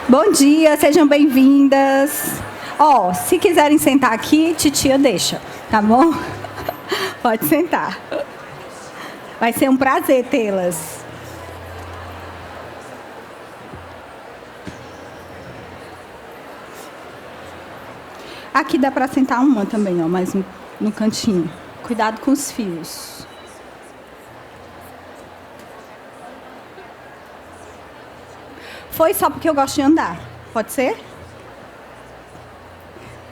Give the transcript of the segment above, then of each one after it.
Bom dia, sejam bem-vindas. Ó, se quiserem sentar aqui, titia deixa, tá bom? Pode sentar. Vai ser um prazer tê-las. Aqui dá para sentar uma também, ó, mas no cantinho. Cuidado com os fios. Foi só porque eu gosto de andar. Pode ser?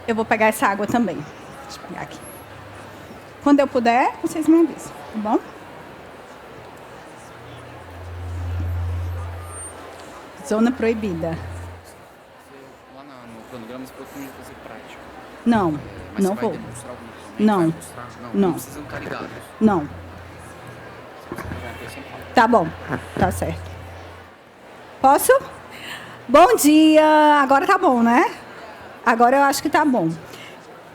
Eu vou pegar essa água também. Deixa eu pegar aqui. Quando eu puder, vocês me avisam, tá bom? Zona proibida. Lá no cronograma você falou que não ia fazer prática. Não, Mas não você vou. vai demonstrar algum documento? Não. Vai mostrar? Não. Não precisam estar ligados. Não. Tá bom, tá certo. Posso? Bom dia! Agora tá bom, né? Agora eu acho que tá bom.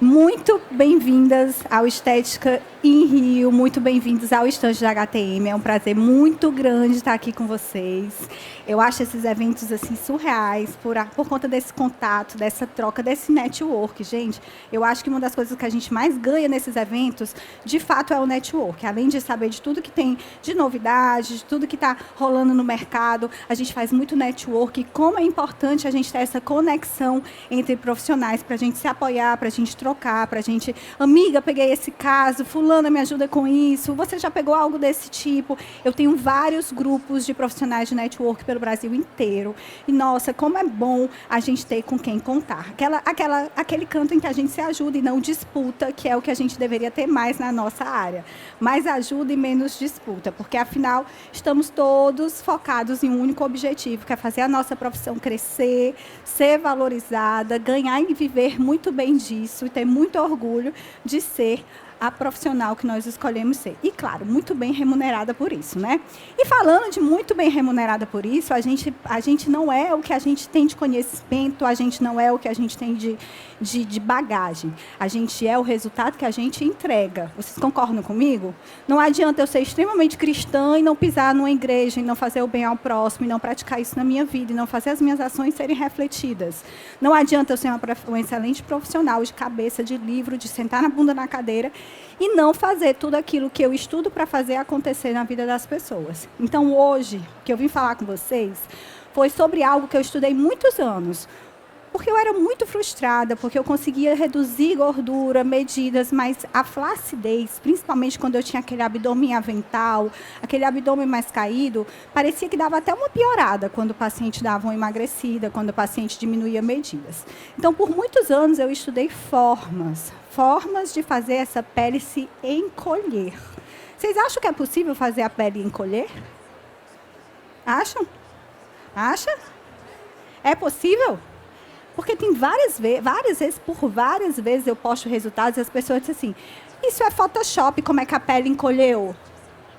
Muito bem-vindas ao Estética em Rio, muito bem-vindos ao estande da HTM. É um prazer muito grande estar aqui com vocês. Eu acho esses eventos assim surreais por conta desse contato, dessa troca, desse network, gente. Eu acho que uma das coisas que a gente mais ganha nesses eventos, de fato, é o network. Além de saber de tudo que tem de novidade, de tudo que está rolando no mercado, a gente faz muito network. E como é importante a gente ter essa conexão entre profissionais para a gente se apoiar, para a gente trocar, para a gente... Amiga, peguei esse caso, fulana me ajuda com isso, você já pegou algo desse tipo? Eu tenho vários grupos de profissionais de network pelo Brasil inteiro. E, nossa, como é bom a gente ter com quem contar. Aquele canto em que a gente se ajuda e não disputa, que é o que a gente deveria ter mais na nossa área. Mais ajuda e menos disputa, porque, afinal, estamos todos focados em um único objetivo, que é fazer a nossa profissão crescer, ser valorizada, ganhar e viver muito bem disso, e ter muito orgulho de ser a profissional que nós escolhemos ser. E, claro, muito bem remunerada por isso, né? E falando de muito bem remunerada por isso, a gente não é o que a gente tem de conhecimento, a gente não é o que a gente tem de bagagem. A gente é o resultado que a gente entrega. Vocês concordam comigo? Não adianta eu ser extremamente cristã e não pisar numa igreja, e não fazer o bem ao próximo, e não praticar isso na minha vida, e não fazer as minhas ações serem refletidas. Não adianta eu ser uma excelente profissional de cabeça, de livro, de sentar na bunda na cadeira, e não fazer tudo aquilo que eu estudo para fazer acontecer na vida das pessoas. Então, hoje, o que eu vim falar com vocês foi sobre algo que eu estudei muitos anos, porque eu era muito frustrada, porque eu conseguia reduzir gordura, medidas, mas a flacidez, principalmente quando eu tinha aquele abdômen avental, aquele abdômen mais caído, parecia que dava até uma piorada quando o paciente dava uma emagrecida, quando o paciente diminuía medidas. Então, por muitos anos, eu estudei formas de fazer essa pele se encolher. Vocês acham que é possível fazer a pele encolher? Acham? Acha? É possível? Porque tem várias vezes eu posto resultados e as pessoas dizem assim, isso é Photoshop, como é que a pele encolheu?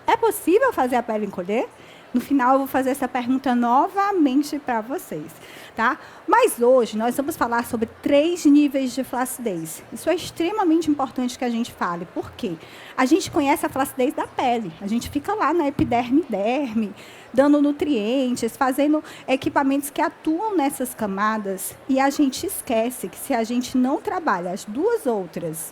É possível fazer a pele encolher? No final, eu vou fazer essa pergunta novamente para vocês, tá? Mas hoje, nós vamos falar sobre 3 níveis de flacidez. Isso é extremamente importante que a gente fale. Por quê? A gente conhece a flacidez da pele. A gente fica lá na epiderme, derme, dando nutrientes, fazendo equipamentos que atuam nessas camadas. E a gente esquece que se a gente não trabalha as 2 outras,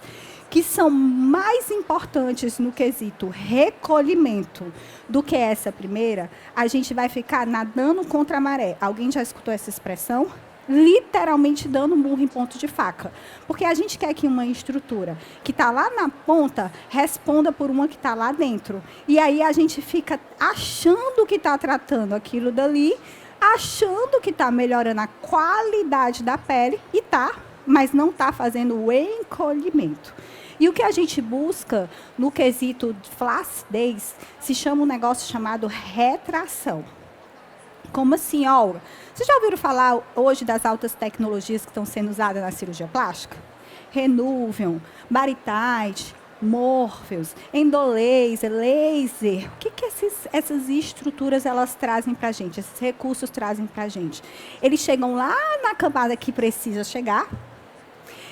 que são mais importantes no quesito recolhimento do que essa primeira, a gente vai ficar nadando contra a maré. Alguém já escutou essa expressão? Literalmente dando murro em ponto de faca. Porque a gente quer que uma estrutura que está lá na ponta responda por uma que está lá dentro. E aí a gente fica achando que está tratando aquilo dali, achando que está melhorando a qualidade da pele, e está, mas não está fazendo o encolhimento. E o que a gente busca no quesito de flacidez se chama um negócio chamado retração. Como assim, Olga? Vocês já ouviram falar hoje das altas tecnologias que estão sendo usadas na cirurgia plástica? Renuvium, Baritite, Morpheus, Endolaser, laser. O que essas estruturas elas trazem para a gente? Esses recursos trazem para a gente? Eles chegam lá na camada que precisa chegar,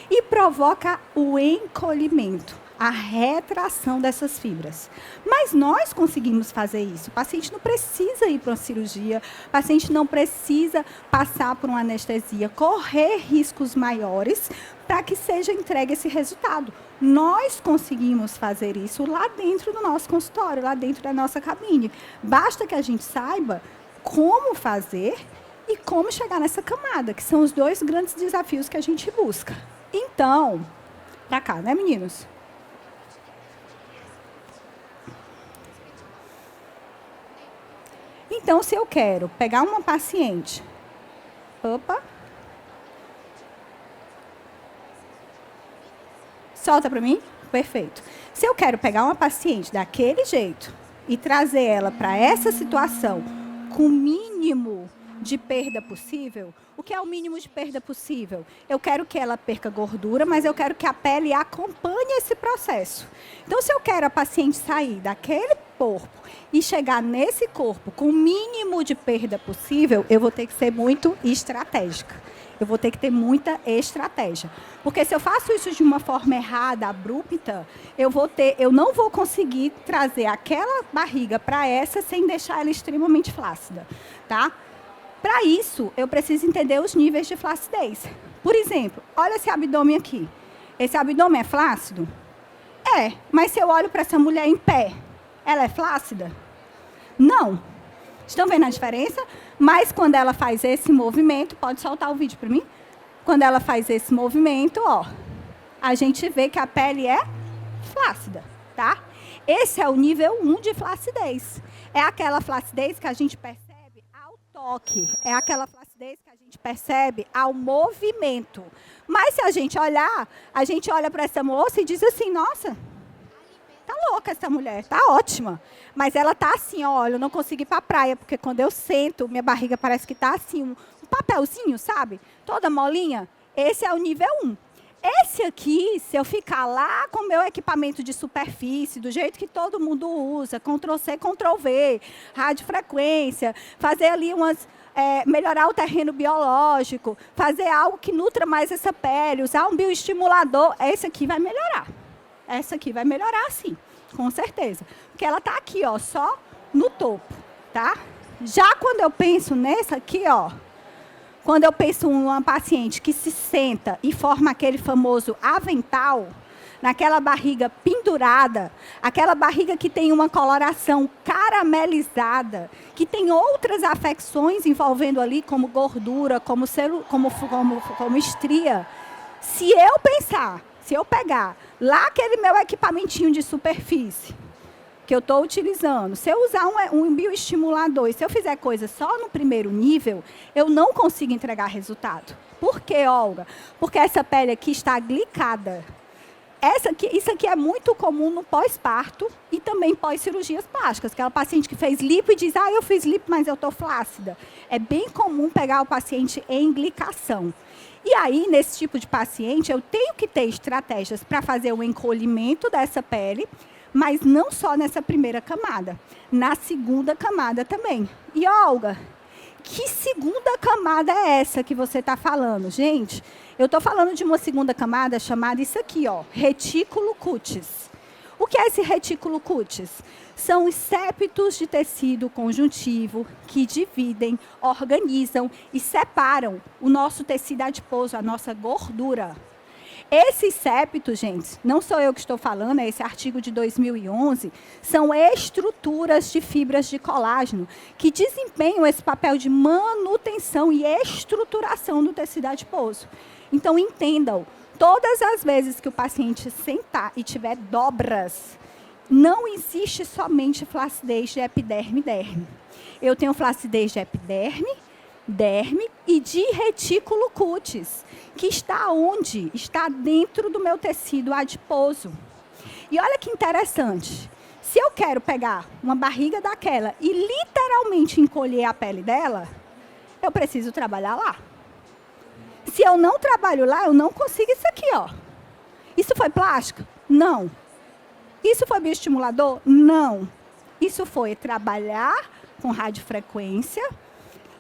e provoca o encolhimento. a retração dessas fibras. Mas nós conseguimos fazer isso. O paciente não precisa ir para uma cirurgia, o paciente não precisa passar por uma anestesia, correr riscos maiores para que seja entregue esse resultado. Nós conseguimos fazer isso lá dentro do nosso consultório, lá dentro da nossa cabine. Basta que a gente saiba como fazer e como chegar nessa camada, que são os dois grandes desafios que a gente busca. Então, para cá, né, meninos? Então, se eu quero pegar uma paciente... Opa! Solta para mim? Perfeito. Se eu quero pegar uma paciente daquele jeito e trazer ela para essa situação com o mínimo de perda possível, o que é o mínimo de perda possível? Eu quero que ela perca gordura, mas eu quero que a pele acompanhe esse processo. Então, se eu quero a paciente sair daquele corpo e chegar nesse corpo com o mínimo de perda possível, eu vou ter que ser muito estratégica. Eu vou ter que ter muita estratégia. Porque se eu faço isso de uma forma errada, abrupta, eu não vou conseguir trazer aquela barriga para essa sem deixar ela extremamente flácida, tá? Para isso, eu preciso entender os níveis de flacidez. Por exemplo, olha esse abdômen aqui. Esse abdômen é flácido? É, mas se eu olho para essa mulher em pé, ela é flácida? Não. Estão vendo a diferença? Mas quando ela faz esse movimento, pode soltar o vídeo para mim? Quando ela faz esse movimento, ó, a gente vê que a pele é flácida, tá? Esse é o nível 1 de flacidez. É aquela flacidez que a gente percebe ao toque. É aquela flacidez que a gente percebe ao movimento. Mas se a gente olha para essa moça e diz assim, nossa, tá louca essa mulher, tá ótima. Mas ela tá assim, olha, eu não consigo ir para a praia, porque quando eu sento, minha barriga parece que tá assim, um papelzinho, sabe? Toda molinha. Esse é o nível 1. Esse aqui, se eu ficar lá com o meu equipamento de superfície, do jeito que todo mundo usa, Ctrl+C, Ctrl+V, radiofrequência, fazer ali melhorar o terreno biológico, fazer algo que nutra mais essa pele, usar um bioestimulador, esse aqui vai melhorar. Essa aqui vai melhorar, sim, com certeza. Porque ela está aqui, ó, só no topo, tá? Já quando eu penso nessa aqui, ó, quando eu penso em uma paciente que se senta e forma aquele famoso avental, naquela barriga pendurada, aquela barriga que tem uma coloração caramelizada, que tem outras afecções envolvendo ali, como gordura, como estria. Se eu pegar lá aquele meu equipamentinho de superfície, que eu estou utilizando, se eu usar um bioestimulador e se eu fizer coisa só no primeiro nível, eu não consigo entregar resultado. Por quê, Olga? Porque essa pele aqui está glicada. Isso aqui é muito comum no pós-parto e também pós-cirurgias plásticas. Aquela paciente que fez lipo e diz, eu fiz lipo, mas eu estou flácida. É bem comum pegar o paciente em glicação. E aí, nesse tipo de paciente, eu tenho que ter estratégias para fazer o encolhimento dessa pele, mas não só nessa primeira camada, na segunda camada também. E, Olga, que segunda camada é essa que você está falando? Gente, eu estou falando de uma segunda camada chamada isso aqui, ó, retículo cutis. O que é esse retículo cutis? São os septos de tecido conjuntivo que dividem, organizam e separam o nosso tecido adiposo, a nossa gordura. Esses septos, gente, não sou eu que estou falando, é esse artigo de 2011, são estruturas de fibras de colágeno que desempenham esse papel de manutenção e estruturação do tecido adiposo. Então, entendam, todas as vezes que o paciente sentar e tiver dobras, não existe somente flacidez de epiderme e derme. Eu tenho flacidez de epiderme, derme e de retículo cutis, que está onde? Está dentro do meu tecido adiposo. E olha que interessante. Se eu quero pegar uma barriga daquela e literalmente encolher a pele dela, eu preciso trabalhar lá. Se eu não trabalho lá, eu não consigo isso aqui, ó. Isso foi plástica? Não. Isso foi bioestimulador? Não. Isso foi trabalhar com radiofrequência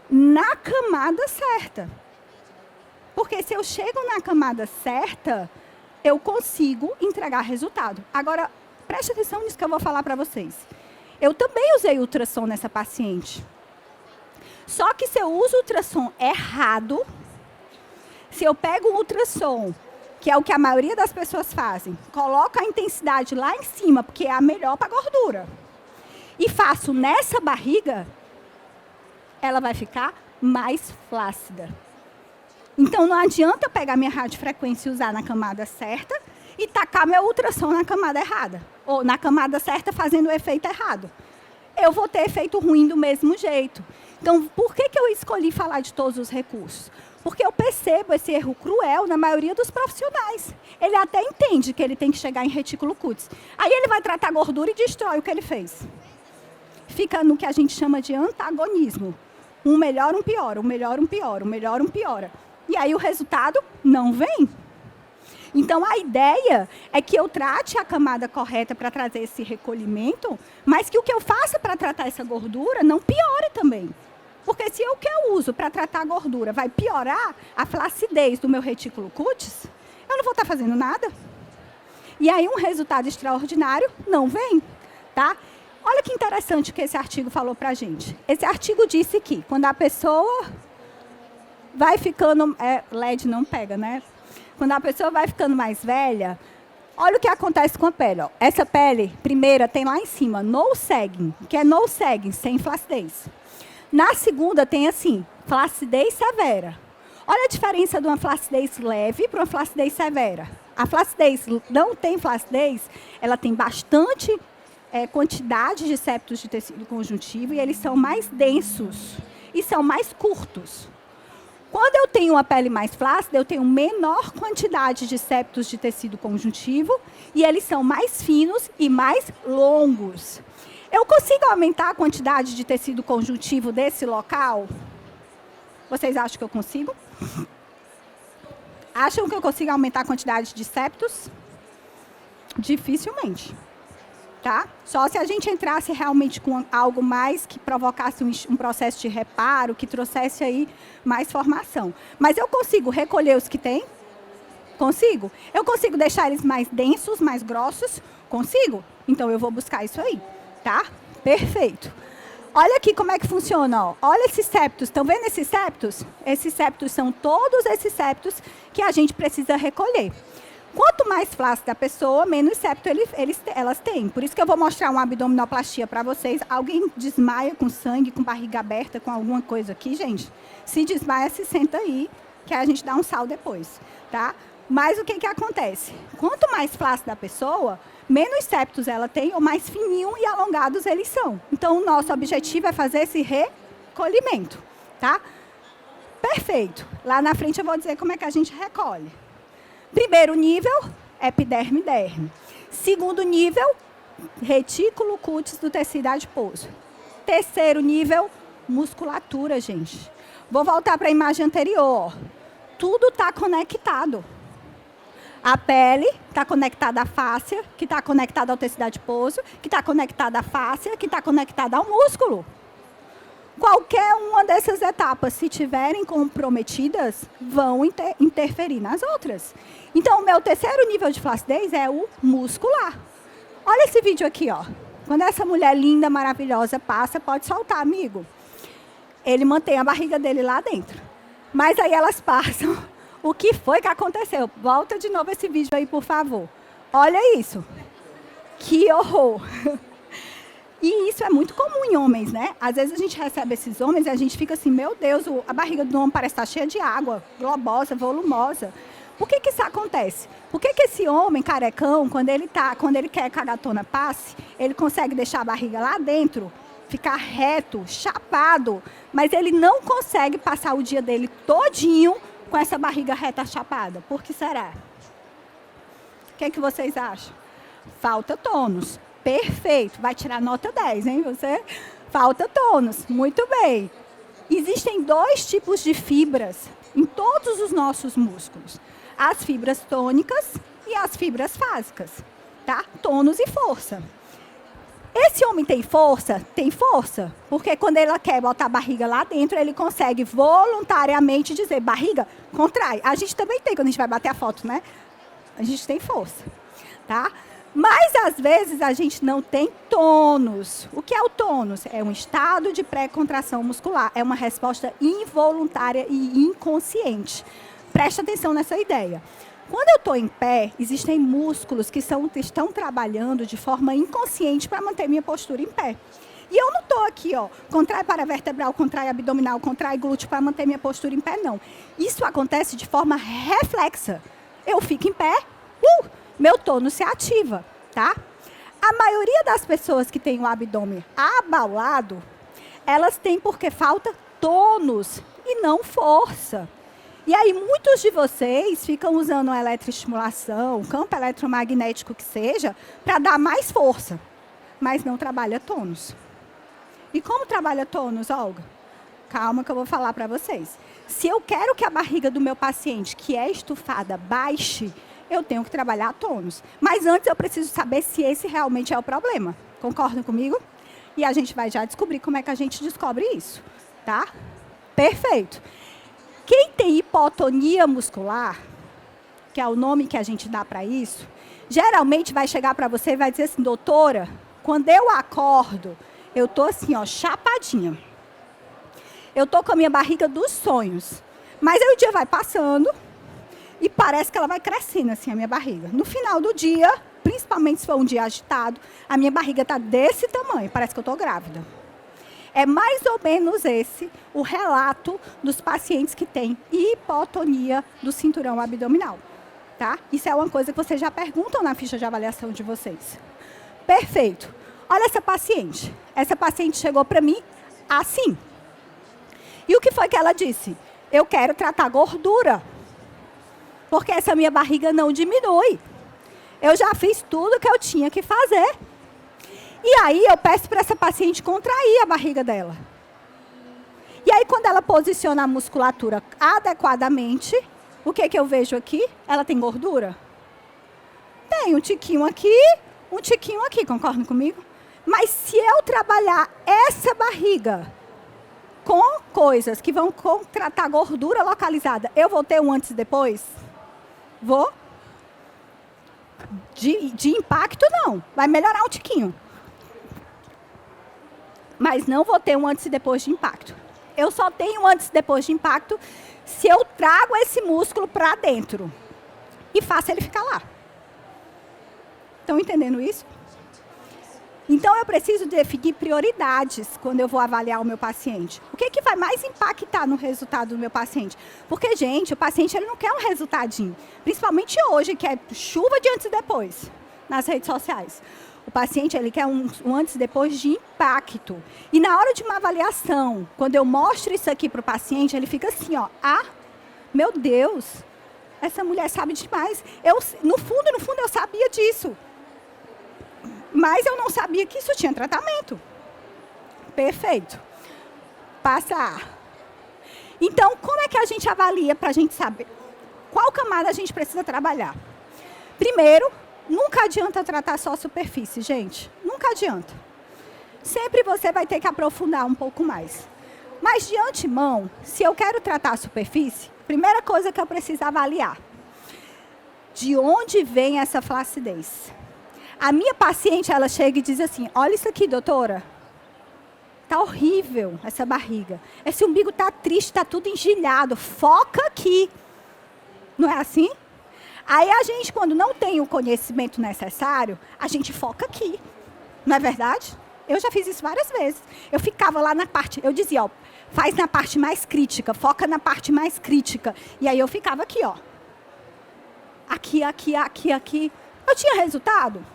na camada certa. Porque se eu chego na camada certa, eu consigo entregar resultado. Agora, preste atenção nisso que eu vou falar para vocês. Eu também usei ultrassom nessa paciente. Só que se eu uso o ultrassom errado, se eu pego o ultrassom, que é o que a maioria das pessoas fazem, coloco a intensidade lá em cima, porque é a melhor para gordura, e faço nessa barriga, ela vai ficar mais flácida. Então, não adianta eu pegar minha radiofrequência e usar na camada certa e tacar meu ultrassom na camada errada. Ou na camada certa fazendo o efeito errado. Eu vou ter efeito ruim do mesmo jeito. Então, por que eu escolhi falar de todos os recursos? Porque eu percebo esse erro cruel na maioria dos profissionais. Ele até entende que ele tem que chegar em retículo cutis. Aí ele vai tratar gordura e destrói o que ele fez. Fica no que a gente chama de antagonismo. Um melhora, um piora, um melhora, um piora, um melhora, um piora. E aí o resultado não vem. Então, a ideia é que eu trate a camada correta para trazer esse recolhimento, mas que o que eu faça para tratar essa gordura não piore também. Porque se o que eu uso para tratar a gordura vai piorar a flacidez do meu retículo cutis, eu não vou estar fazendo nada. E aí um resultado extraordinário não vem, tá? Olha que interessante o que esse artigo falou para a gente. Esse artigo disse que quando a pessoa vai ficando... LED não pega, né? Quando a pessoa vai ficando mais velha, olha o que acontece com a pele. Ó. Essa pele, primeira, tem lá em cima, no sagging, que é no sagging, sem flacidez. Na segunda, tem assim, flacidez severa. Olha a diferença de uma flacidez leve para uma flacidez severa. A flacidez não tem flacidez, ela tem bastante quantidade de septos de tecido conjuntivo e eles são mais densos e são mais curtos. Quando eu tenho uma pele mais flácida, eu tenho menor quantidade de septos de tecido conjuntivo e eles são mais finos e mais longos. Eu consigo aumentar a quantidade de tecido conjuntivo desse local? Vocês acham que eu consigo? Acham que eu consigo aumentar a quantidade de septos? Dificilmente. Tá? Só se a gente entrasse realmente com algo mais que provocasse um processo de reparo, que trouxesse aí mais formação. Mas eu consigo recolher os que tem? Consigo. Eu consigo deixar eles mais densos, mais grossos? Consigo. Então, eu vou buscar isso aí. Tá? Perfeito. Olha aqui como é que funciona. Ó. Olha esses septos. Estão vendo esses septos? Esses septos são todos esses septos que a gente precisa recolher. Quanto mais flácida a pessoa, menos septo elas têm. Por isso que eu vou mostrar uma abdominoplastia para vocês. Alguém desmaia com sangue, com barriga aberta, com alguma coisa aqui, gente? Se desmaia, se senta aí, que a gente dá um sal depois, tá? Mas o que acontece? Quanto mais flácida a pessoa, menos septos ela tem, ou mais fininho e alongados eles são. Então, o nosso objetivo é fazer esse recolhimento, tá? Perfeito. Lá na frente eu vou dizer como é que a gente recolhe. Primeiro nível, epiderme e derme. Segundo nível, retículo cutis do tecido adiposo. Terceiro nível, musculatura, gente. Vou voltar para a imagem anterior. Tudo está conectado. A pele está conectada à fáscia, que está conectada ao tecido adiposo, que está conectada à fáscia, que está conectada ao músculo. Qualquer uma dessas etapas, se tiverem comprometidas, vão interferir nas outras. Então, o meu terceiro nível de flacidez é o muscular. Olha esse vídeo aqui, ó. Quando essa mulher linda, maravilhosa passa, pode soltar, amigo. Ele mantém a barriga dele lá dentro. Mas aí elas passam. O que foi que aconteceu? Volta de novo esse vídeo aí, por favor. Olha isso. Que horror. E isso é muito comum em homens, né? Às vezes a gente recebe esses homens e a gente fica assim, meu Deus, a barriga do homem parece estar cheia de água, globosa, volumosa. Por que isso acontece? Por que esse homem carecão, quando ele quer que a gatona passe, ele consegue deixar a barriga lá dentro, ficar reto, chapado, mas ele não consegue passar o dia dele todinho com essa barriga reta chapada? Por que será? O que vocês acham? Falta tônus. Perfeito. Vai tirar nota 10, hein? Você? Falta tônus. Muito bem. Existem dois tipos de fibras em todos os nossos músculos. As fibras tônicas e as fibras fásicas. Tá? Tônus e força. Esse homem tem força? Tem força. Porque quando ele quer botar a barriga lá dentro, ele consegue voluntariamente dizer, barriga, contrai. A gente também tem quando a gente vai bater a foto, né? A gente tem força, tá? Mas, às vezes, a gente não tem tônus. O que é o tônus? É um estado de pré-contração muscular. É uma resposta involuntária e inconsciente. Preste atenção nessa ideia. Quando eu estou em pé, existem músculos que estão trabalhando de forma inconsciente para manter minha postura em pé. E eu não estou aqui, ó, contrai paravertebral, contrai abdominal, contrai glúteo para manter minha postura em pé, não. Isso acontece de forma reflexa. Eu fico em pé, meu tônus se ativa, tá? A maioria das pessoas que têm o abdômen abalado, elas têm porque falta tônus e não força. E aí, muitos de vocês ficam usando a eletroestimulação, campo eletromagnético que seja, para dar mais força, mas não trabalha tônus. E como trabalha tônus, Olga? Calma que eu vou falar para vocês. Se eu quero que a barriga do meu paciente, que é estufada, baixe, eu tenho que trabalhar tônus. Mas antes eu preciso saber se esse realmente é o problema. Concordam comigo? E a gente vai já descobrir como é que a gente descobre isso, tá? Perfeito. Quem tem hipotonia muscular, que é o nome que a gente dá para isso, geralmente vai chegar para você e vai dizer assim, doutora, quando eu acordo, eu tô assim, ó, chapadinha. Eu tô com a minha barriga dos sonhos. Mas aí o dia vai passando e parece que ela vai crescendo assim, a minha barriga. No final do dia, principalmente se for um dia agitado, a minha barriga tá desse tamanho, parece que eu tô grávida. É mais ou menos esse o relato dos pacientes que têm hipotonia do cinturão abdominal, tá? Isso é uma coisa que vocês já perguntam na ficha de avaliação de vocês. Perfeito. Olha essa paciente. Essa paciente chegou para mim assim. E o que foi que ela disse? Eu quero tratar gordura, porque essa minha barriga não diminui. Eu já fiz tudo que eu tinha que fazer. E aí eu peço para essa paciente contrair a barriga dela. E aí quando ela posiciona a musculatura adequadamente, o que eu vejo aqui? Ela tem gordura? Tem um tiquinho aqui, concordam comigo? Mas se eu trabalhar essa barriga com coisas que vão tratar gordura localizada, eu vou ter um antes e depois? Vou? De impacto, não. Vai melhorar um tiquinho. Mas não vou ter um antes e depois de impacto. Eu só tenho um antes e depois de impacto se eu trago esse músculo para dentro e faço ele ficar lá. Estão entendendo isso? Então, eu preciso definir prioridades quando eu vou avaliar o meu paciente. O que vai mais impactar no resultado do meu paciente? Porque, gente, o paciente ele não quer um resultadinho. Principalmente hoje, que é chuva de antes e depois nas redes sociais. O paciente ele quer um antes e depois de impacto. E na hora de uma avaliação, quando eu mostro isso aqui para o paciente, ele fica assim, ó. Ah, meu Deus, essa mulher sabe demais. No fundo, eu sabia disso. Mas eu não sabia que isso tinha tratamento. Perfeito. Passar. Então, como é que a gente avalia para a gente saber qual camada a gente precisa trabalhar? Primeiro, nunca adianta tratar só a superfície, gente. Nunca adianta. Sempre você vai ter que aprofundar um pouco mais. Mas, de antemão, se eu quero tratar a superfície, primeira coisa que eu preciso avaliar. De onde vem essa flacidez? A minha paciente, ela chega e diz assim, olha isso aqui, doutora. Tá horrível essa barriga. Esse umbigo tá triste, tá tudo engilhado. Foca aqui. Não é assim? Aí a gente, quando não tem o conhecimento necessário, a gente foca aqui. Não é verdade? Eu já fiz isso várias vezes. Eu ficava lá na parte, eu dizia, ó, faz na parte mais crítica, foca na parte mais crítica. E aí eu ficava aqui, ó. Aqui, aqui, aqui, aqui. Eu tinha resultado?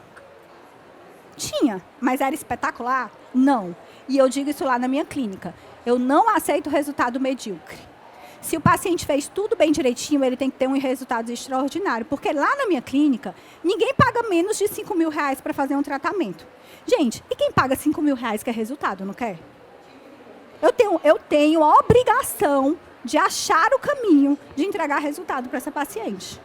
Tinha, mas era espetacular? Não. E eu digo isso lá na minha clínica. Eu não aceito resultado medíocre. Se o paciente fez tudo bem direitinho, ele tem que ter um resultado extraordinário. Porque lá na minha clínica, ninguém paga menos de R$5.000 para fazer um tratamento. Gente, e quem paga R$5.000 quer resultado, não quer? Eu tenho a obrigação de achar o caminho de entregar resultado para essa paciente.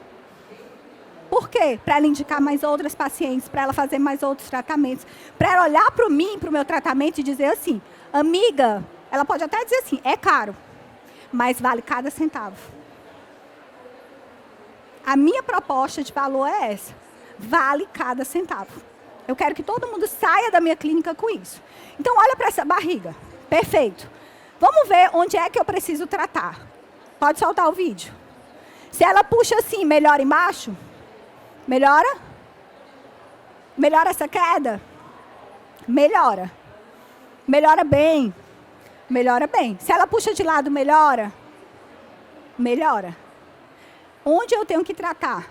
Por quê? Para ela indicar mais outras pacientes, para ela fazer mais outros tratamentos, para ela olhar para mim, para o meu tratamento e dizer assim, amiga, ela pode até dizer assim, é caro, mas vale cada centavo. A minha proposta de valor é essa. Vale cada centavo. Eu quero que todo mundo saia da minha clínica com isso. Então, olha para essa barriga. Perfeito. Vamos ver onde é que eu preciso tratar. Pode soltar o vídeo. Se ela puxa assim, melhora embaixo? Melhora? Melhora essa queda? Melhora. Melhora bem. Melhora bem. Se ela puxa de lado, melhora? Melhora. Onde eu tenho que tratar?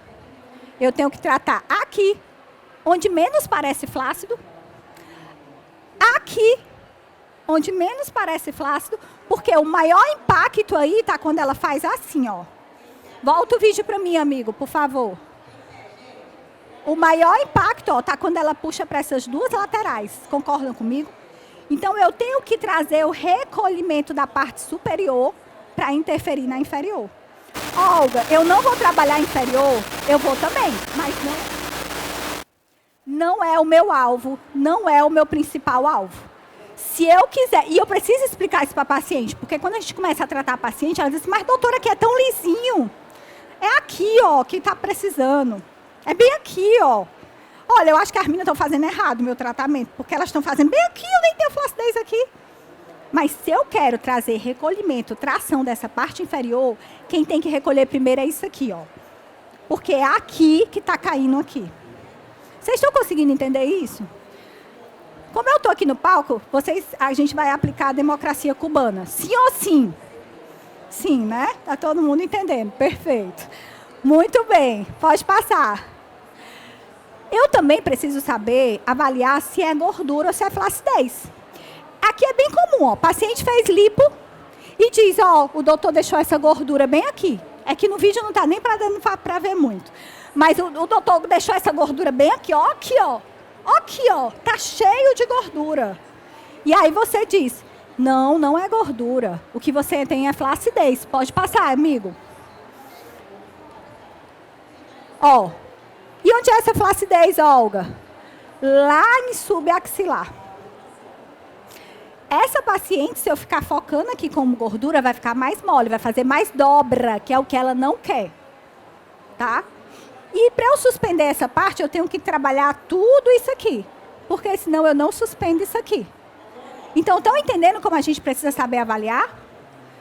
Eu tenho que tratar aqui, onde menos parece flácido. Aqui, onde menos parece flácido, porque o maior impacto aí está quando ela faz assim, ó. Volta o vídeo para mim, amigo, por favor. O maior impacto, ó, está quando ela puxa para essas duas laterais. Concordam comigo? Então, eu tenho que trazer o recolhimento da parte superior para interferir na inferior. Olga, eu não vou trabalhar inferior, eu vou também, mas não é o meu alvo, não é o meu principal alvo. Se eu quiser, e eu preciso explicar isso para a paciente, porque quando a gente começa a tratar a paciente, ela diz assim, mas doutora, aqui é tão lisinho. É aqui, ó, que está precisando. É bem aqui, ó. Olha, eu acho que as meninas estão fazendo errado o meu tratamento, porque elas estão fazendo bem aqui, eu nem tenho flacidez aqui. Mas se eu quero trazer recolhimento, tração dessa parte inferior, quem tem que recolher primeiro é isso aqui, ó. Porque é aqui que está caindo aqui. Vocês estão conseguindo entender isso? Como eu estou aqui no palco, a gente vai aplicar a democracia cubana. Sim ou sim? Sim, né? Está todo mundo entendendo. Perfeito. Muito bem. Pode passar. Eu também preciso saber avaliar se é gordura ou se é flacidez. Aqui é bem comum, ó. O paciente fez lipo e diz, ó, o doutor deixou essa gordura bem aqui. É que no vídeo não está nem para ver muito. Mas o doutor deixou essa gordura bem aqui, ó. Aqui, ó. Aqui, ó. Tá cheio de gordura. E aí você diz, não é gordura. O que você tem é flacidez. Pode passar, amigo. Ó. E onde é essa flacidez, Olga? Lá em subaxilar. Essa paciente, se eu ficar focando aqui como gordura, vai ficar mais mole, vai fazer mais dobra, que é o que ela não quer. Tá? E para eu suspender essa parte, eu tenho que trabalhar tudo isso aqui. Porque senão eu não suspendo isso aqui. Então, estão entendendo como a gente precisa saber avaliar?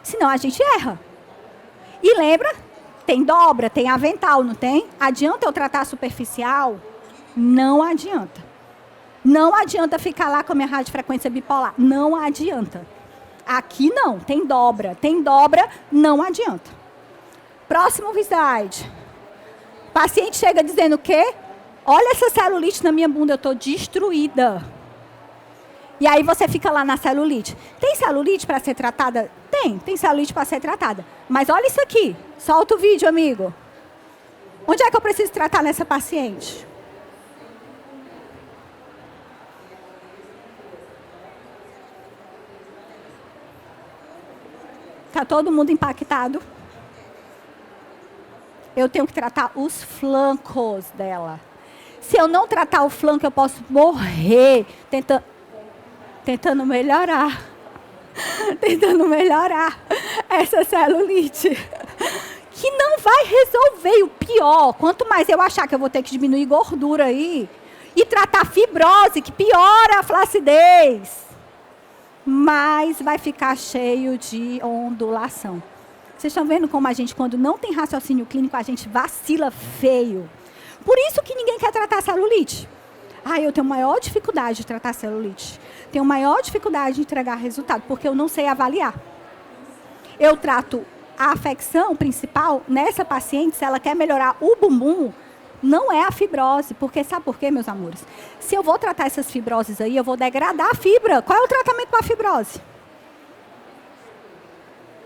Senão a gente erra. E lembra, tem dobra, tem avental, não tem? Adianta eu tratar superficial? Não adianta. Não adianta ficar lá com a minha radiofrequência bipolar. Não adianta. Aqui não, tem dobra. Tem dobra, não adianta. Próximo slide. Paciente chega dizendo o quê? Olha essa celulite na minha bunda, eu estou destruída. E aí você fica lá na celulite. Tem celulite para ser tratada? Tem celulite para ser tratada. Mas olha isso aqui. Solta o vídeo, amigo. Onde é que eu preciso tratar nessa paciente? Está todo mundo impactado? Eu tenho que tratar os flancos dela. Se eu não tratar o flanco, eu posso morrer tentando melhorar. Tentando melhorar essa celulite. Que não vai resolver. E o pior, quanto mais eu achar que eu vou ter que diminuir gordura aí e tratar fibrose, que piora a flacidez, mais vai ficar cheio de ondulação. Vocês estão vendo como a gente, quando não tem raciocínio clínico, a gente vacila feio. Por isso que ninguém quer tratar celulite. Eu tenho maior dificuldade de tratar celulite. Tenho maior dificuldade de entregar resultado, porque eu não sei avaliar. Eu trato a afecção principal nessa paciente, se ela quer melhorar o bumbum, não é a fibrose. Porque sabe por quê, meus amores? Se eu vou tratar essas fibroses aí, eu vou degradar a fibra. Qual é o tratamento para a fibrose?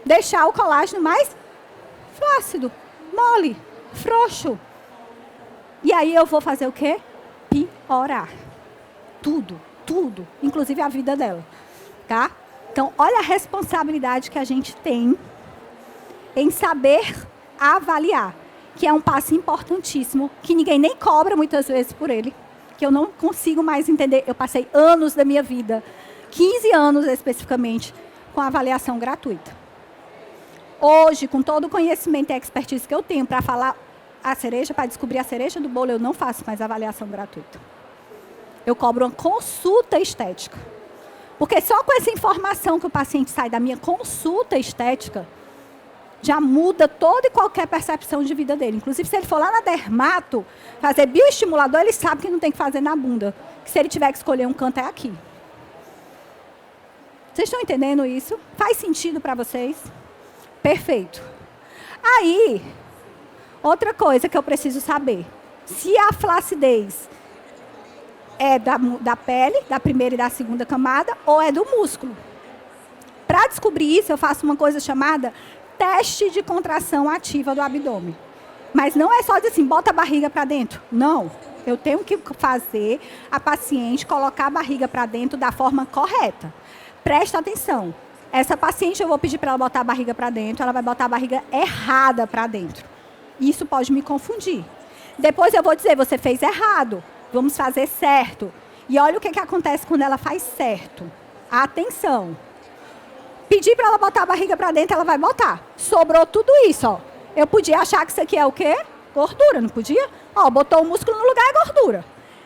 Deixar o colágeno mais flácido, mole, frouxo. E aí eu vou fazer o quê? Piorar. Tudo, inclusive a vida dela. Tá? Então, olha a responsabilidade que a gente tem em saber avaliar, que é um passo importantíssimo, que ninguém nem cobra muitas vezes por ele, que eu não consigo mais entender. Eu passei anos da minha vida, 15 anos especificamente, com avaliação gratuita. Hoje, com todo o conhecimento e expertise que eu tenho para falar a cereja, para descobrir a cereja do bolo, eu não faço mais avaliação gratuita. Eu cobro uma consulta estética. Porque só com essa informação que o paciente sai da minha consulta estética, já muda toda e qualquer percepção de vida dele. Inclusive, se ele for lá na dermato, fazer bioestimulador, ele sabe que não tem que fazer na bunda. Que se ele tiver que escolher um canto, é aqui. Vocês estão entendendo isso? Faz sentido para vocês? Perfeito. Aí, outra coisa que eu preciso saber. Se a flacidez é da pele, da primeira e da segunda camada, ou é do músculo. Para descobrir isso, eu faço uma coisa chamada teste de contração ativa do abdômen. Mas não é só dizer assim, bota a barriga para dentro. Não. Eu tenho que fazer a paciente colocar a barriga para dentro da forma correta. Presta atenção. Essa paciente, eu vou pedir para ela botar a barriga para dentro, ela vai botar a barriga errada para dentro. Isso pode me confundir. Depois eu vou dizer, você fez errado. Vamos fazer certo. E olha o que acontece quando ela faz certo. Atenção. Pedir para ela botar a barriga para dentro, ela vai botar. Sobrou tudo isso, ó. Eu podia achar que isso aqui é o quê? Gordura, não podia? Ó, botou o músculo no lugar, é gordura.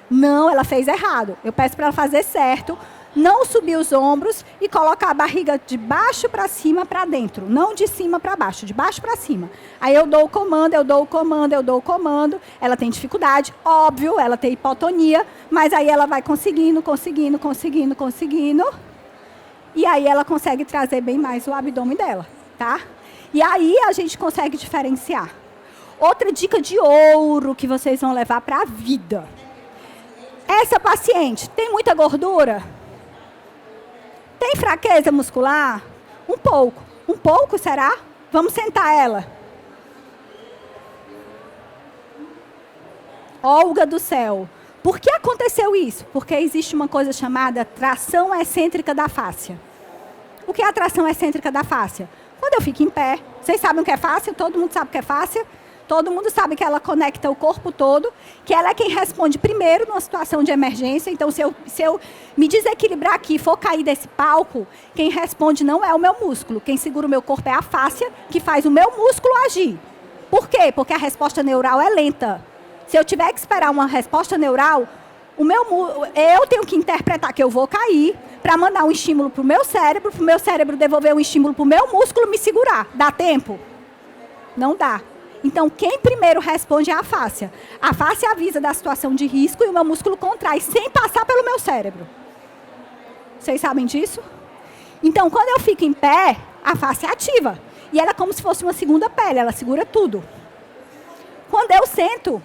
Não, ela fez errado. Eu peço para ela fazer certo, não subir os ombros e colocar a barriga de baixo para cima para dentro. Não de cima para baixo, de baixo para cima. Aí eu dou o comando, eu dou o comando, eu dou o comando. Ela tem dificuldade, óbvio, ela tem hipotonia, mas aí ela vai conseguindo. E aí ela consegue trazer bem mais o abdômen dela, tá? E aí a gente consegue diferenciar. Outra dica de ouro que vocês vão levar para a vida. Essa paciente tem muita gordura? Tem fraqueza muscular? Um pouco. Um pouco, será? Vamos sentar ela. Olga do céu. Por que aconteceu isso? Porque existe uma coisa chamada tração excêntrica da fáscia. O que é a tração excêntrica da fáscia? Quando eu fico em pé, vocês sabem o que é fáscia? Todo mundo sabe o que é fáscia? Todo mundo sabe que ela conecta o corpo todo, que ela é quem responde primeiro numa situação de emergência. Então, se eu me desequilibrar aqui e for cair desse palco, quem responde não é o meu músculo. Quem segura o meu corpo é a fáscia, que faz o meu músculo agir. Por quê? Porque a resposta neural é lenta. Se eu tiver que esperar uma resposta neural, eu tenho que interpretar que eu vou cair para mandar um estímulo para o meu cérebro devolver um estímulo para o meu músculo me segurar. Dá tempo? Não dá. Então, quem primeiro responde é a fáscia. A fáscia avisa da situação de risco e o meu músculo contrai sem passar pelo meu cérebro. Vocês sabem disso? Então, quando eu fico em pé, a fáscia é ativa. E ela é como se fosse uma segunda pele, ela segura tudo. Quando eu sento,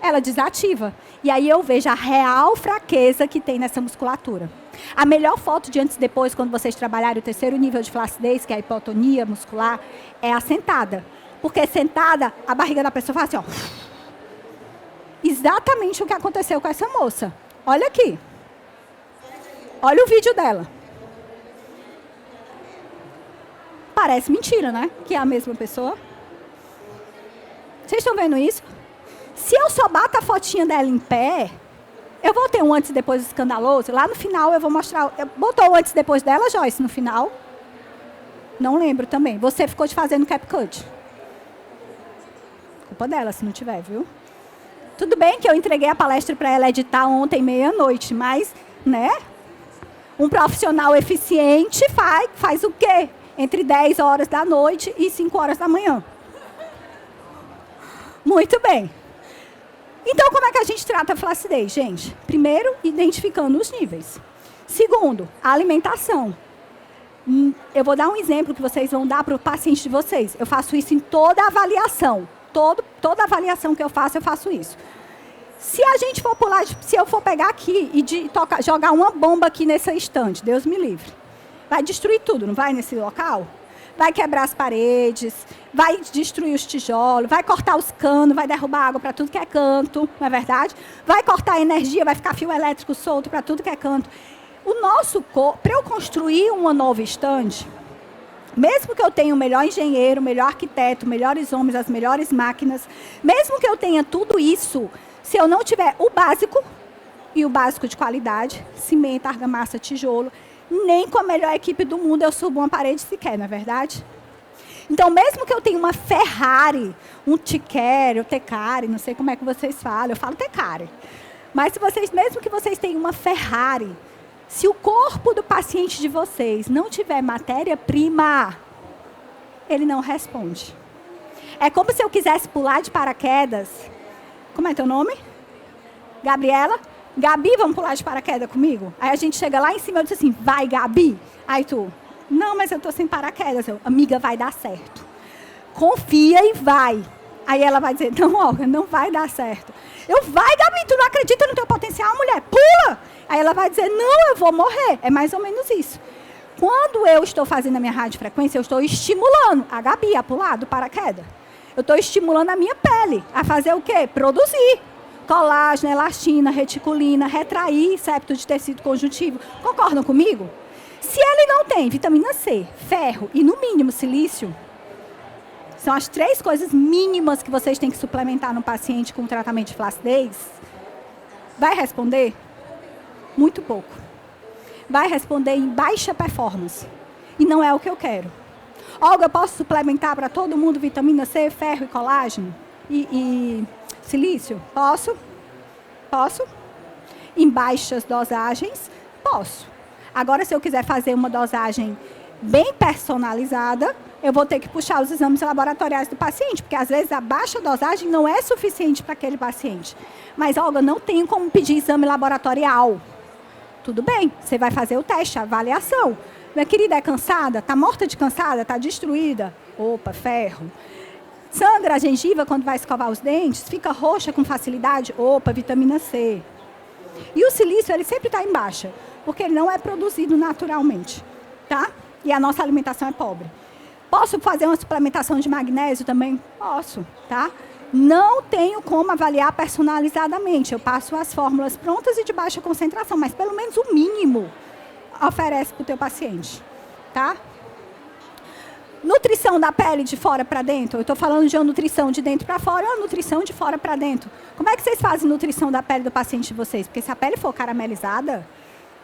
ela desativa. E aí eu vejo a real fraqueza que tem nessa musculatura. A melhor foto de antes e depois, quando vocês trabalharem o terceiro nível de flacidez, que é a hipotonia muscular, é a sentada. Porque sentada, a barriga da pessoa faz assim, ó. Exatamente o que aconteceu com essa moça. Olha aqui. Olha o vídeo dela. Parece mentira, né? Que é a mesma pessoa. Vocês estão vendo isso? Se eu só bato a fotinha dela em pé, eu vou ter um antes e depois escandaloso. Lá no final eu vou mostrar. Botou o antes e depois dela, Joyce, no final? Não lembro também. Você ficou de fazendo CapCut. Culpa dela, se não tiver, viu? Tudo bem que eu entreguei a palestra para ela editar ontem, meia-noite, mas, né? Um profissional eficiente faz o quê? Entre 10 horas da noite e 5 horas da manhã. Muito bem. Então, como é que a gente trata a flacidez, gente? Primeiro, identificando os níveis. Segundo, a alimentação. Eu vou dar um exemplo que vocês vão dar para o paciente de vocês. Eu faço isso em toda avaliação. Toda avaliação que eu faço isso. Se a gente for pular, se eu for pegar aqui e jogar uma bomba aqui nessa estante, Deus me livre. Vai destruir tudo, não vai, nesse local? Vai quebrar as paredes, vai destruir os tijolos, vai cortar os canos, vai derrubar água para tudo que é canto, não é verdade? Vai cortar a energia, vai ficar fio elétrico solto para tudo que é canto. O nosso corpo, para eu construir uma nova estante, mesmo que eu tenha o melhor engenheiro, o melhor arquiteto, melhores homens, as melhores máquinas, mesmo que eu tenha tudo isso, se eu não tiver o básico, e o básico de qualidade, cimento, argamassa, tijolo, nem com a melhor equipe do mundo eu subo uma parede sequer, não é verdade? Então, mesmo que eu tenha uma Ferrari, um Ticari, ou Tecari, não sei como é que vocês falam, eu falo Tecari. Mas mesmo que vocês tenham uma Ferrari, se o corpo do paciente de vocês não tiver matéria-prima, ele não responde. É como se eu quisesse pular de paraquedas. Como é teu nome? Gabriela? Gabi, vamos pular de paraquedas comigo? Aí a gente chega lá em cima e diz assim, vai, Gabi. Aí tu, não, mas eu tô sem paraquedas. Eu, amiga, vai dar certo. Confia e vai. Aí ela vai dizer, não, Olga, não vai dar certo. Eu, vai, Gabi, tu não acredita no teu potencial, mulher? Pula! Aí ela vai dizer, não, eu vou morrer. É mais ou menos isso. Quando eu estou fazendo a minha radiofrequência, eu estou estimulando a Gabi a pular do paraquedas. Eu estou estimulando a minha pele a fazer o quê? Produzir colágeno, elastina, reticulina, retrair septo de tecido conjuntivo. Concordam comigo? Se ele não tem vitamina C, ferro e, no mínimo, silício, são as 3 coisas mínimas que vocês têm que suplementar no paciente com tratamento de flacidez, vai responder? Muito pouco. Vai responder em baixa performance. E não é o que eu quero. Olga, eu posso suplementar para todo mundo vitamina C, ferro e colágeno? E silício? Posso? Posso? Em baixas dosagens? Posso. Agora, se eu quiser fazer uma dosagem bem personalizada, eu vou ter que puxar os exames laboratoriais do paciente, porque às vezes a baixa dosagem não é suficiente para aquele paciente. Mas, Olga, não tenho como pedir exame laboratorial. Tudo bem, você vai fazer o teste, a avaliação. Minha querida, é cansada? Está morta de cansada? Está destruída? Opa, ferro. Sangra a gengiva quando vai escovar os dentes? Fica roxa com facilidade? Opa, vitamina C. E o silício, ele sempre está em baixa, porque ele não é produzido naturalmente, tá? E a nossa alimentação é pobre. Posso fazer uma suplementação de magnésio também? Posso, tá? Não tenho como avaliar personalizadamente. Eu passo as fórmulas prontas e de baixa concentração, mas pelo menos o mínimo oferece para o teu paciente, tá? Nutrição da pele de fora para dentro. Eu estou falando de uma nutrição de dentro para fora ou uma nutrição de fora para dentro. Como é que vocês fazem nutrição da pele do paciente de vocês? Porque se a pele for caramelizada,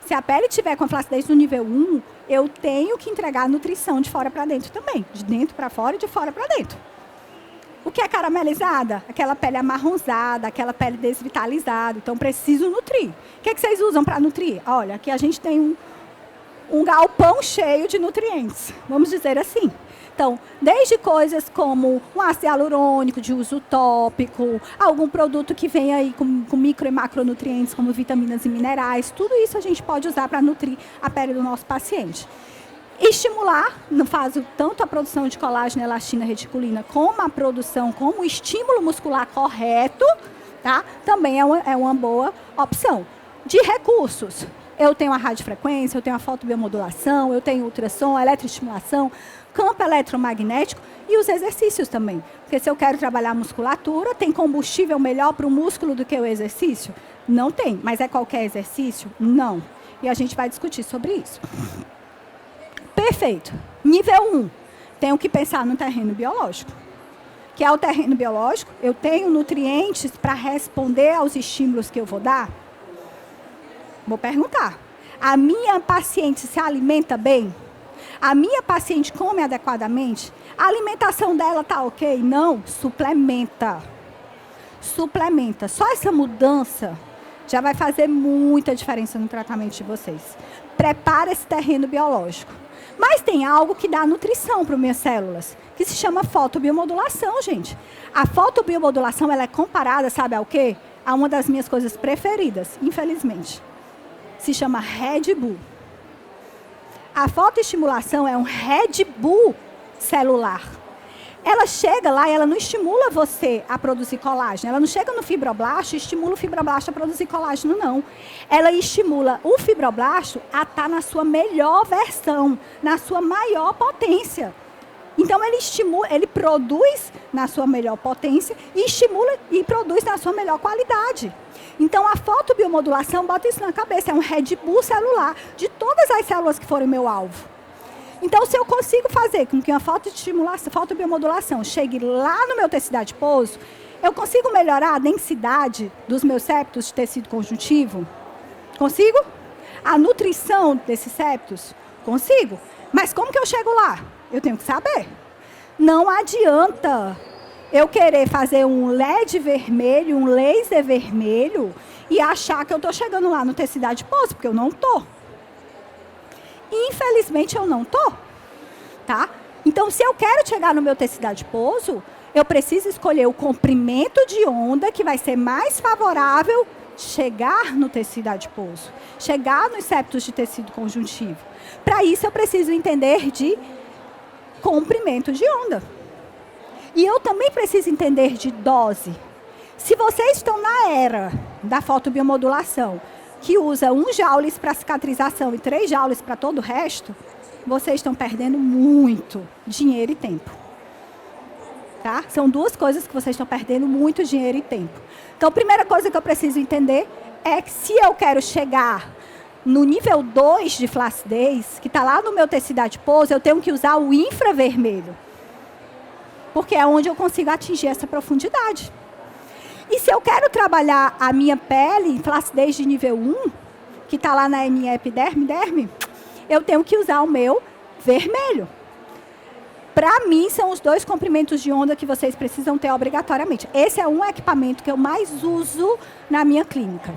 se a pele tiver com a flacidez no nível 1, eu tenho que entregar nutrição de fora para dentro também. De dentro para fora e de fora para dentro. O que é caramelizada? Aquela pele amarronzada, aquela pele desvitalizada. Então, preciso nutrir. O que vocês usam para nutrir? Olha, aqui a gente tem um galpão cheio de nutrientes, vamos dizer assim. Então, desde coisas como um ácido hialurônico de uso tópico, algum produto que vem aí com micro e macronutrientes, como vitaminas e minerais, tudo isso a gente pode usar para nutrir a pele do nosso paciente. Estimular, no caso, tanto a produção de colágeno, elastina, reticulina, como a produção, como o estímulo muscular correto, tá? Também é uma boa opção. De recursos, eu tenho a radiofrequência, eu tenho a fotobiomodulação, eu tenho ultrassom, eletroestimulação, campo eletromagnético e os exercícios também. Porque se eu quero trabalhar musculatura, tem combustível melhor para o músculo do que o exercício? Não tem. Mas é qualquer exercício? Não. E a gente vai discutir sobre isso. Perfeito. Nível 1. Tenho que pensar no terreno biológico. Que é o terreno biológico? Eu tenho nutrientes para responder aos estímulos que eu vou dar? Vou perguntar. A minha paciente se alimenta bem? A minha paciente come adequadamente? A alimentação dela está ok? Não? Suplementa. Suplementa. Só essa mudança já vai fazer muita diferença no tratamento de vocês. Prepara esse terreno biológico. Mas tem algo que dá nutrição para as minhas células, que se chama fotobiomodulação, gente. A fotobiomodulação, ela é comparada, sabe ao quê? A uma das minhas coisas preferidas, infelizmente. Se chama Red Bull. A fotoestimulação é um Red Bull celular. Ela chega lá e ela não estimula você a produzir colágeno. Ela não chega no fibroblasto e estimula o fibroblasto a produzir colágeno, não. Ela estimula o fibroblasto a estar na sua melhor versão, na sua maior potência. Então, ele produz na sua melhor potência e estimula e produz na sua melhor qualidade. Então, a fotobiomodulação, bota isso na cabeça, é um Red Bull celular de todas as células que forem meu alvo. Então, se eu consigo fazer com que uma fotobiomodulação chegue lá no meu tecido adiposo, eu consigo melhorar a densidade dos meus septos de tecido conjuntivo? Consigo? A nutrição desses septos? Consigo. Mas como que eu chego lá? Eu tenho que saber. Não adianta eu querer fazer um LED vermelho, um laser vermelho e achar que eu estou chegando lá no tecido adiposo, porque eu não estou. Infelizmente, eu não estou. Tá? Então, se eu quero chegar no meu tecido adiposo, eu preciso escolher o comprimento de onda que vai ser mais favorável chegar no tecido adiposo, chegar nos septos de tecido conjuntivo. Para isso, eu preciso entender de comprimento de onda. E eu também preciso entender de dose. Se vocês estão na era da fotobiomodulação, que usa 1 joules para cicatrização e 3 joules para todo o resto, vocês estão perdendo muito dinheiro e tempo. Tá? São duas coisas que vocês estão perdendo muito dinheiro e tempo. Então, a primeira coisa que eu preciso entender é que se eu quero chegar no nível 2 de flacidez, que está lá no meu tecido adiposo, eu tenho que usar o infravermelho. Porque é onde eu consigo atingir essa profundidade. E se eu quero trabalhar a minha pele em flacidez de nível 1, que está lá na minha epiderme, eu tenho que usar o meu vermelho. Para mim, são os 2 comprimentos de onda que vocês precisam ter obrigatoriamente. Esse é um equipamento que eu mais uso na minha clínica.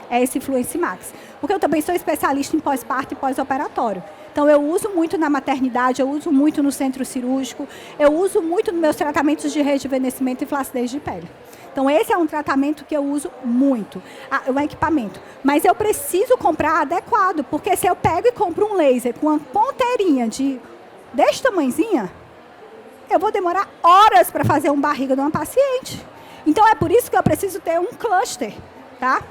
É esse Fluence Max. Porque eu também sou especialista em pós-parto e pós-operatório. Então, eu uso muito na maternidade, eu uso muito no centro cirúrgico, eu uso muito nos meus tratamentos de rejuvenescimento e flacidez de pele. Então, esse é um tratamento que eu uso muito, um equipamento. Mas eu preciso comprar adequado, porque se eu pego e compro um laser com uma ponteirinha desse tamanhozinha, eu vou demorar horas para fazer um barriga de uma paciente. Então, é por isso que eu preciso ter um cluster, tá?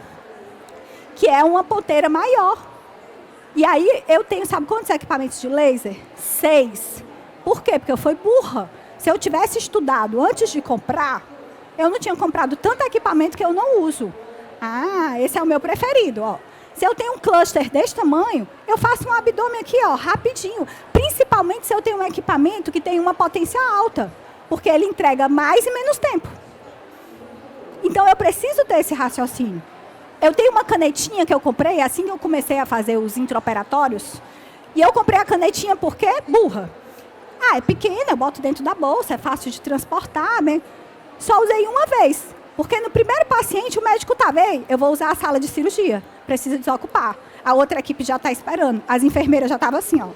Que é uma ponteira maior. E aí, eu tenho, sabe quantos equipamentos de laser? 6. Por quê? Porque eu fui burra. Se eu tivesse estudado antes de comprar, eu não tinha comprado tanto equipamento que eu não uso. Ah, esse é o meu preferido, ó. Se eu tenho um cluster desse tamanho, eu faço um abdômen aqui, ó, rapidinho. Principalmente se eu tenho um equipamento que tem uma potência alta, porque ele entrega mais e menos tempo. Então, eu preciso ter esse raciocínio. Eu tenho uma canetinha que eu comprei assim que eu comecei a fazer os intraoperatórios. E eu comprei a canetinha porque burra. Ah, é pequena, eu boto dentro da bolsa, é fácil de transportar, né? Só usei uma vez. Porque no primeiro paciente o médico estava, ei, eu vou usar a sala de cirurgia, precisa desocupar. A outra equipe já está esperando. As enfermeiras já estavam assim, ó.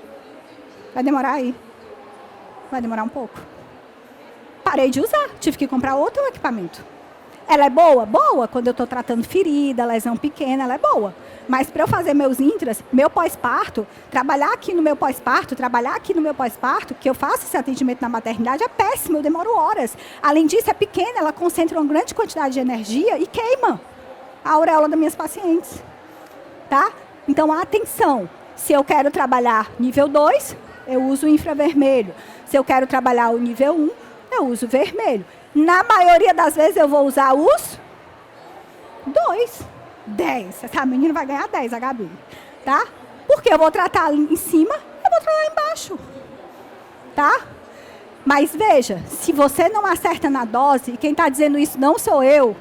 Vai demorar aí. Vai demorar um pouco. Parei de usar, tive que comprar outro equipamento. Ela é boa? Boa. Quando eu estou tratando ferida, lesão pequena, ela é boa. Mas para eu fazer meus intras, meu pós-parto, trabalhar aqui no meu pós-parto, que eu faço esse atendimento na maternidade, é péssimo, eu demoro horas. Além disso, é pequena, ela concentra uma grande quantidade de energia e queima a auréola das minhas pacientes. Tá? Então, atenção. Se eu quero trabalhar nível 2, eu uso o infravermelho. Se eu quero trabalhar o nível 1, eu uso o vermelho. Na maioria das vezes, eu vou usar os 2. 10. Essa menina vai ganhar 10, a Gabi. Tá? Porque eu vou tratar ali em cima, eu vou tratar embaixo. Tá? Mas veja, se você não acerta na dose, e quem está dizendo isso não sou eu,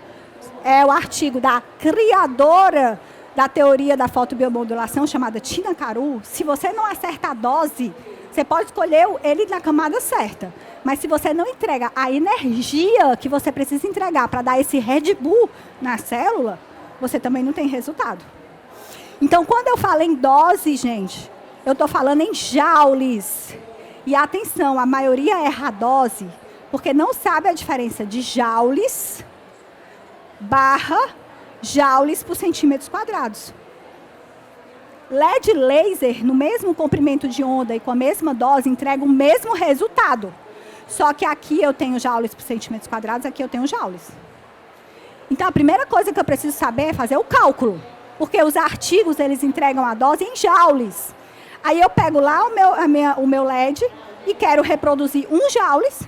é o artigo da criadora da teoria da fotobiomodulação, chamada Tina Caru. Se você não acerta a dose, você pode escolher ele na camada certa. Mas se você não entrega a energia que você precisa entregar para dar esse Red Bull na célula, você também não tem resultado. Então, quando eu falo em dose, gente, eu estou falando em joules. E atenção, a maioria erra a dose, porque não sabe a diferença de joules barra joules por centímetros quadrados. LED laser, no mesmo comprimento de onda e com a mesma dose, entrega o mesmo resultado. Só que aqui eu tenho joules por centímetros quadrados, aqui eu tenho joules. Então, a primeira coisa que eu preciso saber é fazer o cálculo. Porque os artigos, eles entregam a dose em joules. Aí eu pego lá o meu LED e quero reproduzir 1 joules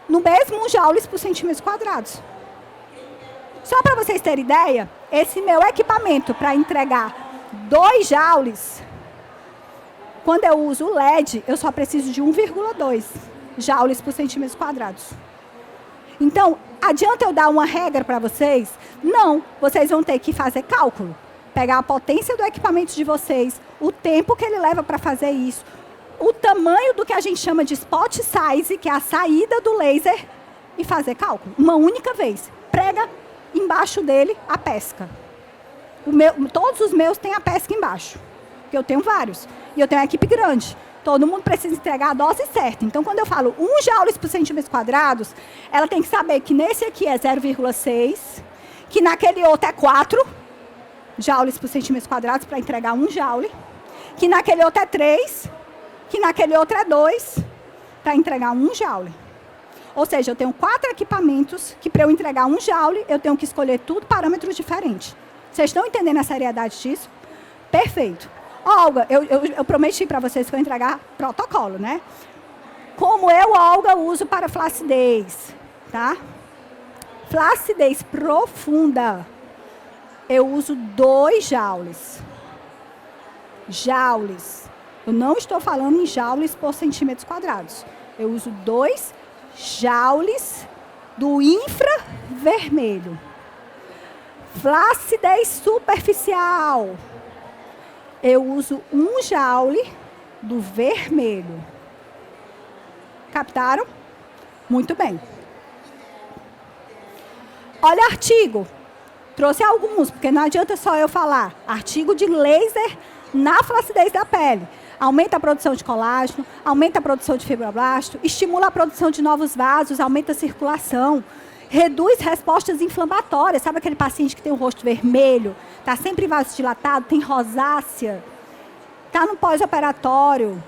no mesmo 1 joules por centímetros quadrados. Só para vocês terem ideia, esse meu equipamento para entregar 2 joules, quando eu uso o LED, eu só preciso de 1,2 joules por centímetros quadrados. Então, adianta eu dar uma regra para vocês? Não, vocês vão ter que fazer cálculo. Pegar a potência do equipamento de vocês, o tempo que ele leva para fazer isso, o tamanho do que a gente chama de spot size, que é a saída do laser, e fazer cálculo. Uma única vez. Prega embaixo dele a pesca. Todos os meus têm a pesca embaixo. Porque eu tenho vários. E eu tenho uma equipe grande. Todo mundo precisa entregar a dose certa. Então, quando eu falo 1 joules por centímetro quadrados, ela tem que saber que nesse aqui é 0,6, que naquele outro é 4 joules por centímetro quadrados para entregar 1 joule, que naquele outro é 3, que naquele outro é 2, para entregar 1 joule. Ou seja, eu tenho 4 equipamentos que, para eu entregar 1 joule, eu tenho que escolher tudo parâmetros diferentes. Vocês estão entendendo a seriedade disso? Perfeito. Olga, eu prometi para vocês que eu ia entregar protocolo, né? Como eu, Olga, uso para flacidez, tá? Flacidez profunda, eu uso 2 joules. Joules. Eu não estou falando em joules por centímetros quadrados. Eu uso 2 joules do infravermelho. Flacidez superficial. Eu uso 1 joule do vermelho. Captaram? Muito bem. Olha artigo. Trouxe alguns, porque não adianta só eu falar. Artigo de laser na flacidez da pele. Aumenta a produção de colágeno, aumenta a produção de fibroblasto, estimula a produção de novos vasos, aumenta a circulação, reduz respostas inflamatórias. Sabe aquele paciente que tem o rosto vermelho, está sempre vasodilatado, tem rosácea, está no pós-operatório,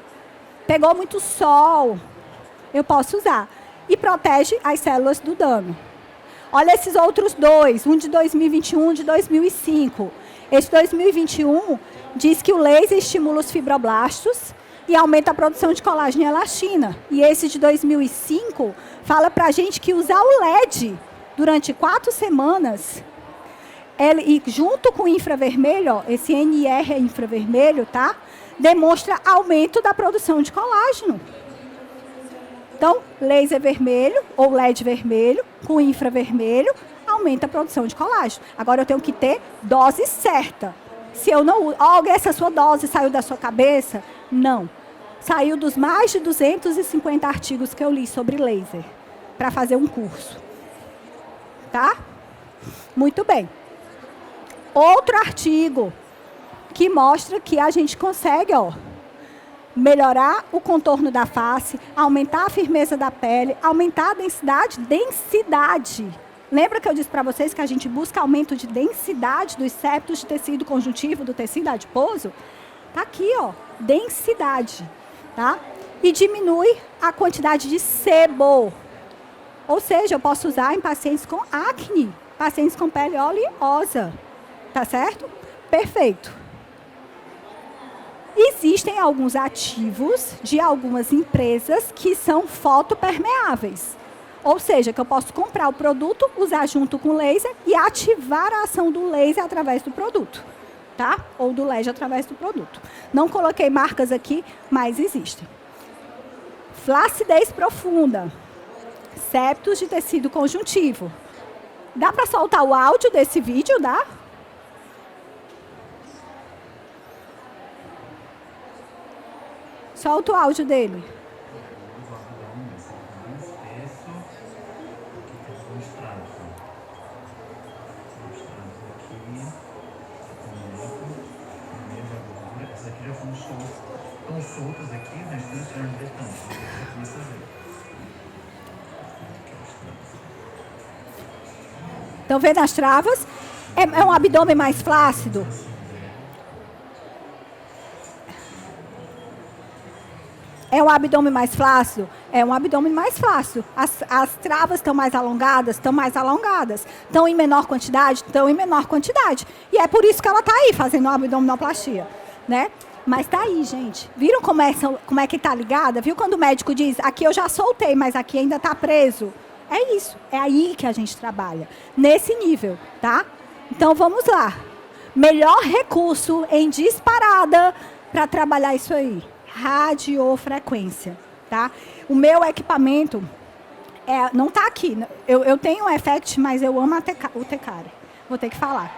pegou muito sol, eu posso usar. E protege as células do dano. Olha esses outros 2, um de 2021, um de 2005. Esse 2021 diz que o laser estimula os fibroblastos e aumenta a produção de colágeno e elastina. E esse de 2005 fala para a gente que usar o LED durante 4 semanas, e junto com o infravermelho, ó, esse NR é infravermelho, tá? Demonstra aumento da produção de colágeno. Então, laser vermelho ou LED vermelho com infravermelho aumenta a produção de colágeno. Agora eu tenho que ter dose certa. Se eu não uso, essa sua dose saiu da sua cabeça? Não. Saiu dos mais de 250 artigos que eu li sobre laser para fazer um curso. Tá? Muito bem. Outro artigo que mostra que a gente consegue, ó, melhorar o contorno da face, aumentar a firmeza da pele, aumentar a densidade. Lembra que eu disse para vocês que a gente busca aumento de densidade dos septos de tecido conjuntivo, do tecido adiposo? Tá aqui, ó, densidade, tá? E diminui a quantidade de sebo. Ou seja, eu posso usar em pacientes com acne, pacientes com pele oleosa, tá certo? Perfeito. Existem alguns ativos de algumas empresas que são fotopermeáveis. Ou seja, que eu posso comprar o produto, usar junto com o laser e ativar a ação do laser através do produto. Tá? Ou do LED através do produto. Não coloquei marcas aqui, mas existem. Flacidez profunda. Septos de tecido conjuntivo. Dá para soltar o áudio desse vídeo, dá? Solta o áudio dele. Estão soltas aqui, mas estão Estão vendo as travas? É um abdômen mais flácido? É um abdômen mais flácido? É um abdômen mais flácido. As travas estão mais alongadas? Estão mais alongadas. Estão em menor quantidade? Estão em menor quantidade. E é por isso que ela está aí, fazendo uma abdominoplastia, né? Mas está aí, gente. Viram como é que está ligada? Viu quando o médico diz, aqui eu já soltei, mas aqui ainda está preso? É isso. É aí que a gente trabalha. Nesse nível, tá? Então, vamos lá. Melhor recurso em disparada para trabalhar isso aí. Radiofrequência, tá? O meu equipamento não está aqui. Eu tenho o Effect, mas eu amo o Tecare. Vou ter que falar.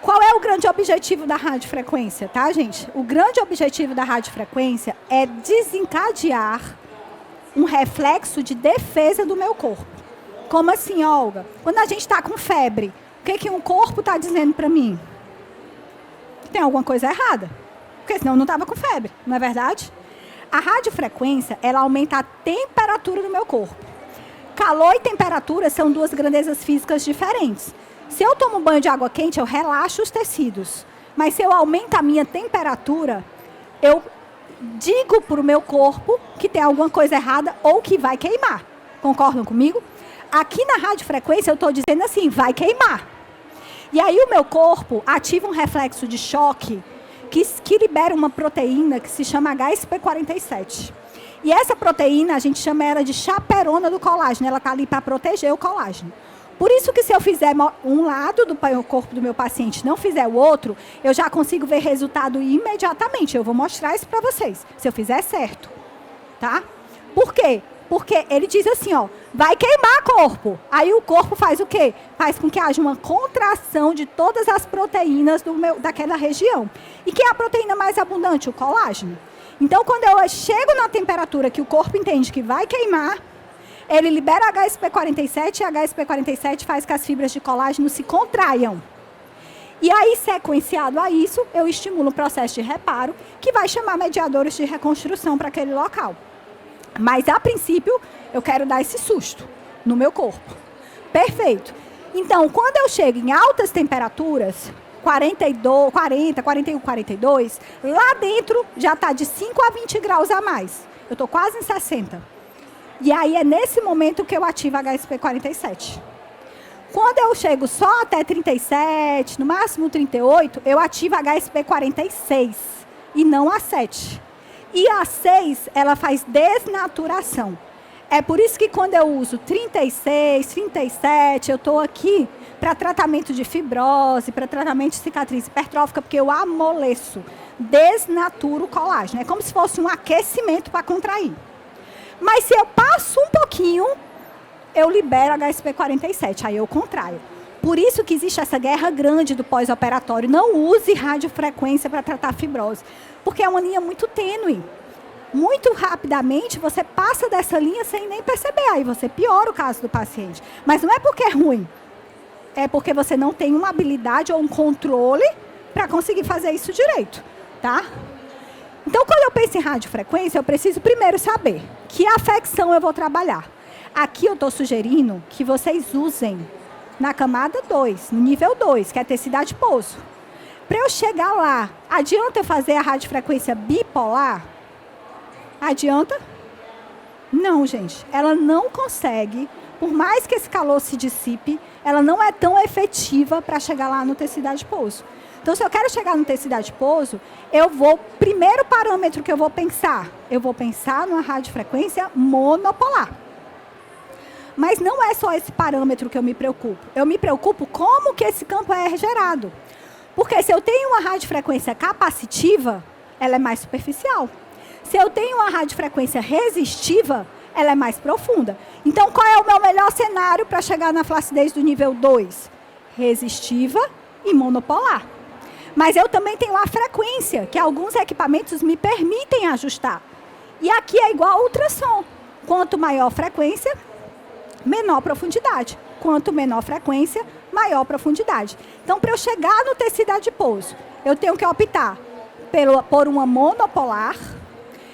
Qual é o grande objetivo da radiofrequência, tá, gente? O grande objetivo da radiofrequência é desencadear um reflexo de defesa do meu corpo. Como assim, Olga? Quando a gente está com febre, o que um corpo está dizendo para mim? Tem alguma coisa errada. Porque senão eu não estava com febre, não é verdade? A radiofrequência, ela aumenta a temperatura do meu corpo. Calor e temperatura são duas grandezas físicas diferentes. Se eu tomo banho de água quente, eu relaxo os tecidos. Mas se eu aumento a minha temperatura, eu digo para o meu corpo que tem alguma coisa errada ou que vai queimar. Concordam comigo? Aqui na radiofrequência eu estou dizendo assim, vai queimar. E aí o meu corpo ativa um reflexo de choque que libera uma proteína que se chama HSP47. E essa proteína, a gente chama ela de chaperona do colágeno. Ela está ali para proteger o colágeno. Por isso que se eu fizer um lado do corpo do meu paciente, não fizer o outro, eu já consigo ver resultado imediatamente. Eu vou mostrar isso para vocês, se eu fizer certo. Tá? Por quê? Porque ele diz assim, ó, vai queimar corpo. Aí o corpo faz o quê? Faz com que haja uma contração de todas as proteínas daquela região. E que é a proteína mais abundante? O colágeno. Então, quando eu chego na temperatura que o corpo entende que vai queimar, ele libera HSP47 e a HSP47 faz que as fibras de colágeno se contraiam. E aí, sequenciado a isso, eu estimulo um processo de reparo que vai chamar mediadores de reconstrução para aquele local. Mas, a princípio, eu quero dar esse susto no meu corpo. Perfeito. Então, quando eu chego em altas temperaturas, 42, 40, 41, 42, lá dentro já está de 5 a 20 graus a mais. Eu estou quase em 60. E aí é nesse momento que eu ativo a HSP47. Quando eu chego só até 37, no máximo 38, eu ativo a HSP46 e não a 7. E a 6, ela faz desnaturação. É por isso que quando eu uso 36, 37, eu estou aqui para tratamento de fibrose, para tratamento de cicatriz hipertrófica, porque eu amoleço, desnaturo o colágeno. É como se fosse um aquecimento para contrair. Mas se eu passo um pouquinho, eu libero HSP47, aí eu contraio. Por isso que existe essa guerra grande do pós-operatório. Não use radiofrequência para tratar fibrose, porque é uma linha muito tênue. Muito rapidamente, você passa dessa linha sem nem perceber. Aí você piora o caso do paciente. Mas não é porque é ruim. É porque você não tem uma habilidade ou um controle para conseguir fazer isso direito. Tá? Então, quando eu penso em radiofrequência, eu preciso primeiro saber que afecção eu vou trabalhar. Aqui eu estou sugerindo que vocês usem na camada 2, no nível 2, que é tecido adiposo. Para eu chegar lá, adianta eu fazer a radiofrequência bipolar? Adianta? Não, gente. Ela não consegue, por mais que esse calor se dissipe, ela não é tão efetiva para chegar lá no tecido adiposo. Então, se eu quero chegar no tecido adiposo, primeiro parâmetro que eu vou pensar numa radiofrequência monopolar. Mas não é só esse parâmetro que eu me preocupo. Eu me preocupo como que esse campo é gerado. Porque se eu tenho uma radiofrequência capacitiva, ela é mais superficial. Se eu tenho uma radiofrequência resistiva, ela é mais profunda. Então, qual é o meu melhor cenário para chegar na flacidez do nível 2? Resistiva e monopolar. Mas eu também tenho a frequência, que alguns equipamentos me permitem ajustar. E aqui é igual ao ultrassom. Quanto maior frequência, menor profundidade. Quanto menor frequência, maior profundidade. Então, para eu chegar no tecido adiposo, eu tenho que optar por uma monopolar,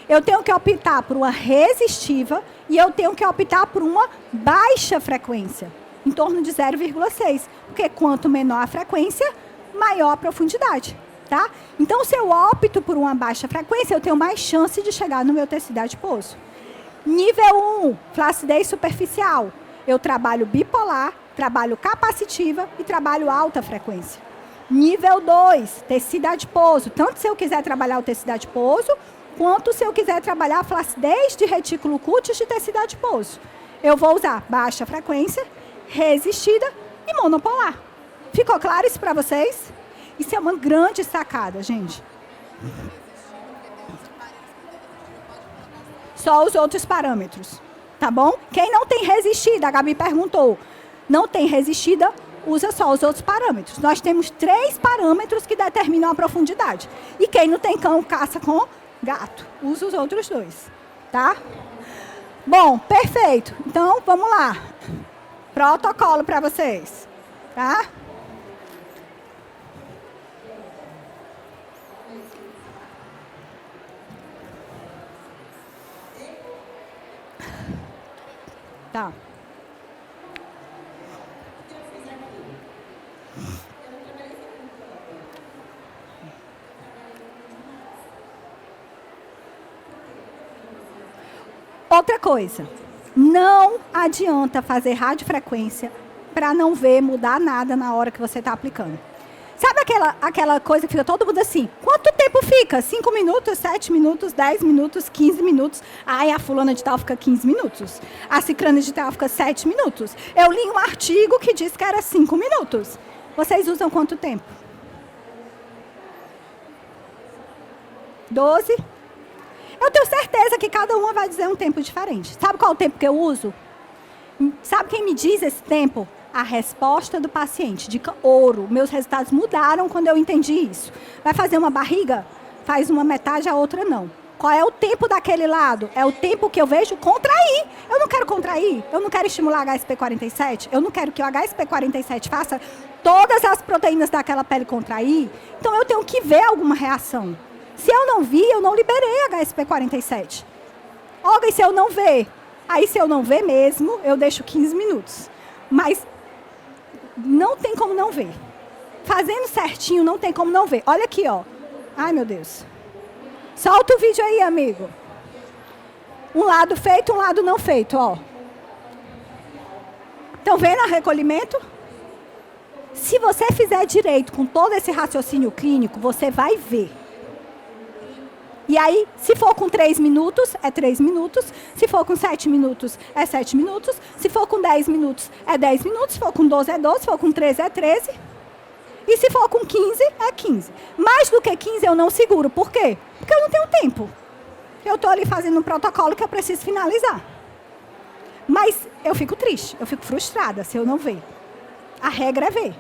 eu tenho que optar por uma resistiva e eu tenho que optar por uma baixa frequência, em torno de 0,6. Porque quanto menor a frequência, maior a profundidade. Tá? Então, se eu opto por uma baixa frequência, eu tenho mais chance de chegar no meu tecido adiposo. Nível 1, flacidez superficial. Eu trabalho bipolar, trabalho capacitiva e trabalho alta frequência. Nível 2, tecido adiposo. Tanto se eu quiser trabalhar o tecido adiposo, quanto se eu quiser trabalhar a flacidez de retículo cutis de tecido adiposo. Eu vou usar baixa frequência, resistida e monopolar. Ficou claro isso para vocês? Isso é uma grande sacada, gente. Só os outros parâmetros, tá bom? Quem não tem resistida, a Gabi perguntou, não tem resistida, usa só os outros parâmetros. Nós temos 3 parâmetros que determinam a profundidade. E quem não tem cão, caça com gato. Usa os outros 2, tá? Bom, perfeito. Então, vamos lá. Protocolo para vocês, tá? Tá. Outra coisa, não adianta fazer radiofrequência para não ver mudar nada na hora que você está aplicando. Sabe aquela coisa que fica todo mundo assim, quanto tempo fica? 5 minutos, 7 minutos, 10 minutos, 15 minutos. Ai, a fulana de tal fica 15 minutos. A cicrana de tal fica 7 minutos. Eu li um artigo que diz que era 5 minutos. Vocês usam quanto tempo? 12? Eu tenho certeza que cada uma vai dizer um tempo diferente. Sabe qual é o tempo que eu uso? Sabe quem me diz esse tempo? A resposta do paciente. Dica ouro. Meus resultados mudaram quando eu entendi isso. Vai fazer uma barriga? Faz uma metade, a outra não. Qual é o tempo daquele lado? É o tempo que eu vejo contrair. Eu não quero contrair. Eu não quero estimular HSP47. Eu não quero que o HSP47 faça todas as proteínas daquela pele contrair. Então, eu tenho que ver alguma reação. Se eu não vi, eu não liberei HSP47. Olga, e se eu não ver? Aí, se eu não ver mesmo, eu deixo 15 minutos. Mas não tem como não ver. Fazendo certinho, não tem como não ver. Olha aqui, ó. Ai, meu Deus. Solta o vídeo aí, amigo. Um lado feito, um lado não feito, ó. Estão vendo o recolhimento? Se você fizer direito com todo esse raciocínio clínico, você vai ver. E aí, se for com 3 minutos, é 3 minutos. Se for com 7 minutos, é 7 minutos. Se for com 10 minutos, é 10 minutos. Se for com 12, é 12. Se for com 13, é 13. E se for com 15, é 15. Mais do que 15, eu não seguro. Por quê? Porque eu não tenho tempo. Eu estou ali fazendo um protocolo que eu preciso finalizar. Mas eu fico triste, eu fico frustrada se eu não ver. A regra é ver.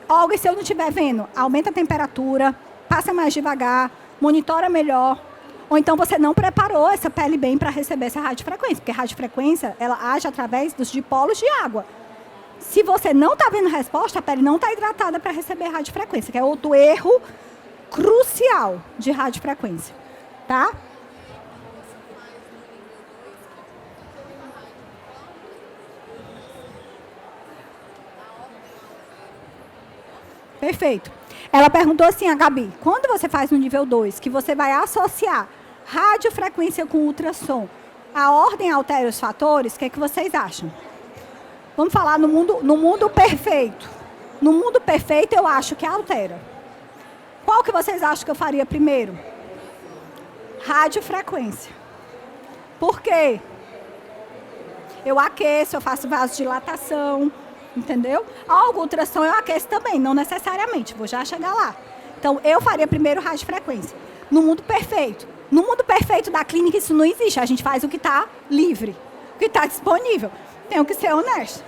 Olga, se eu não estiver vendo, aumenta a temperatura, passa mais devagar, monitora melhor, ou então você não preparou essa pele bem para receber essa radiofrequência, porque a radiofrequência, ela age através dos dipolos de água. Se você não está vendo resposta, a pele não está hidratada para receber radiofrequência, que é outro erro crucial de radiofrequência, tá? Perfeito. Ela perguntou assim, a Gabi, quando você faz no nível 2, que você vai associar radiofrequência com ultrassom, a ordem altera os fatores, o que vocês acham? Vamos falar no mundo perfeito. No mundo perfeito, eu acho que altera. Qual que vocês acham que eu faria primeiro? Radiofrequência. Por quê? Eu aqueço, eu faço vasodilatação, entendeu? Algo ultrassom eu aqueço também, não necessariamente, vou já chegar lá. Então, eu faria primeiro radiofrequência. No mundo perfeito. No mundo perfeito da clínica, isso não existe. A gente faz o que está livre, o que está disponível. Tenho que ser honesta.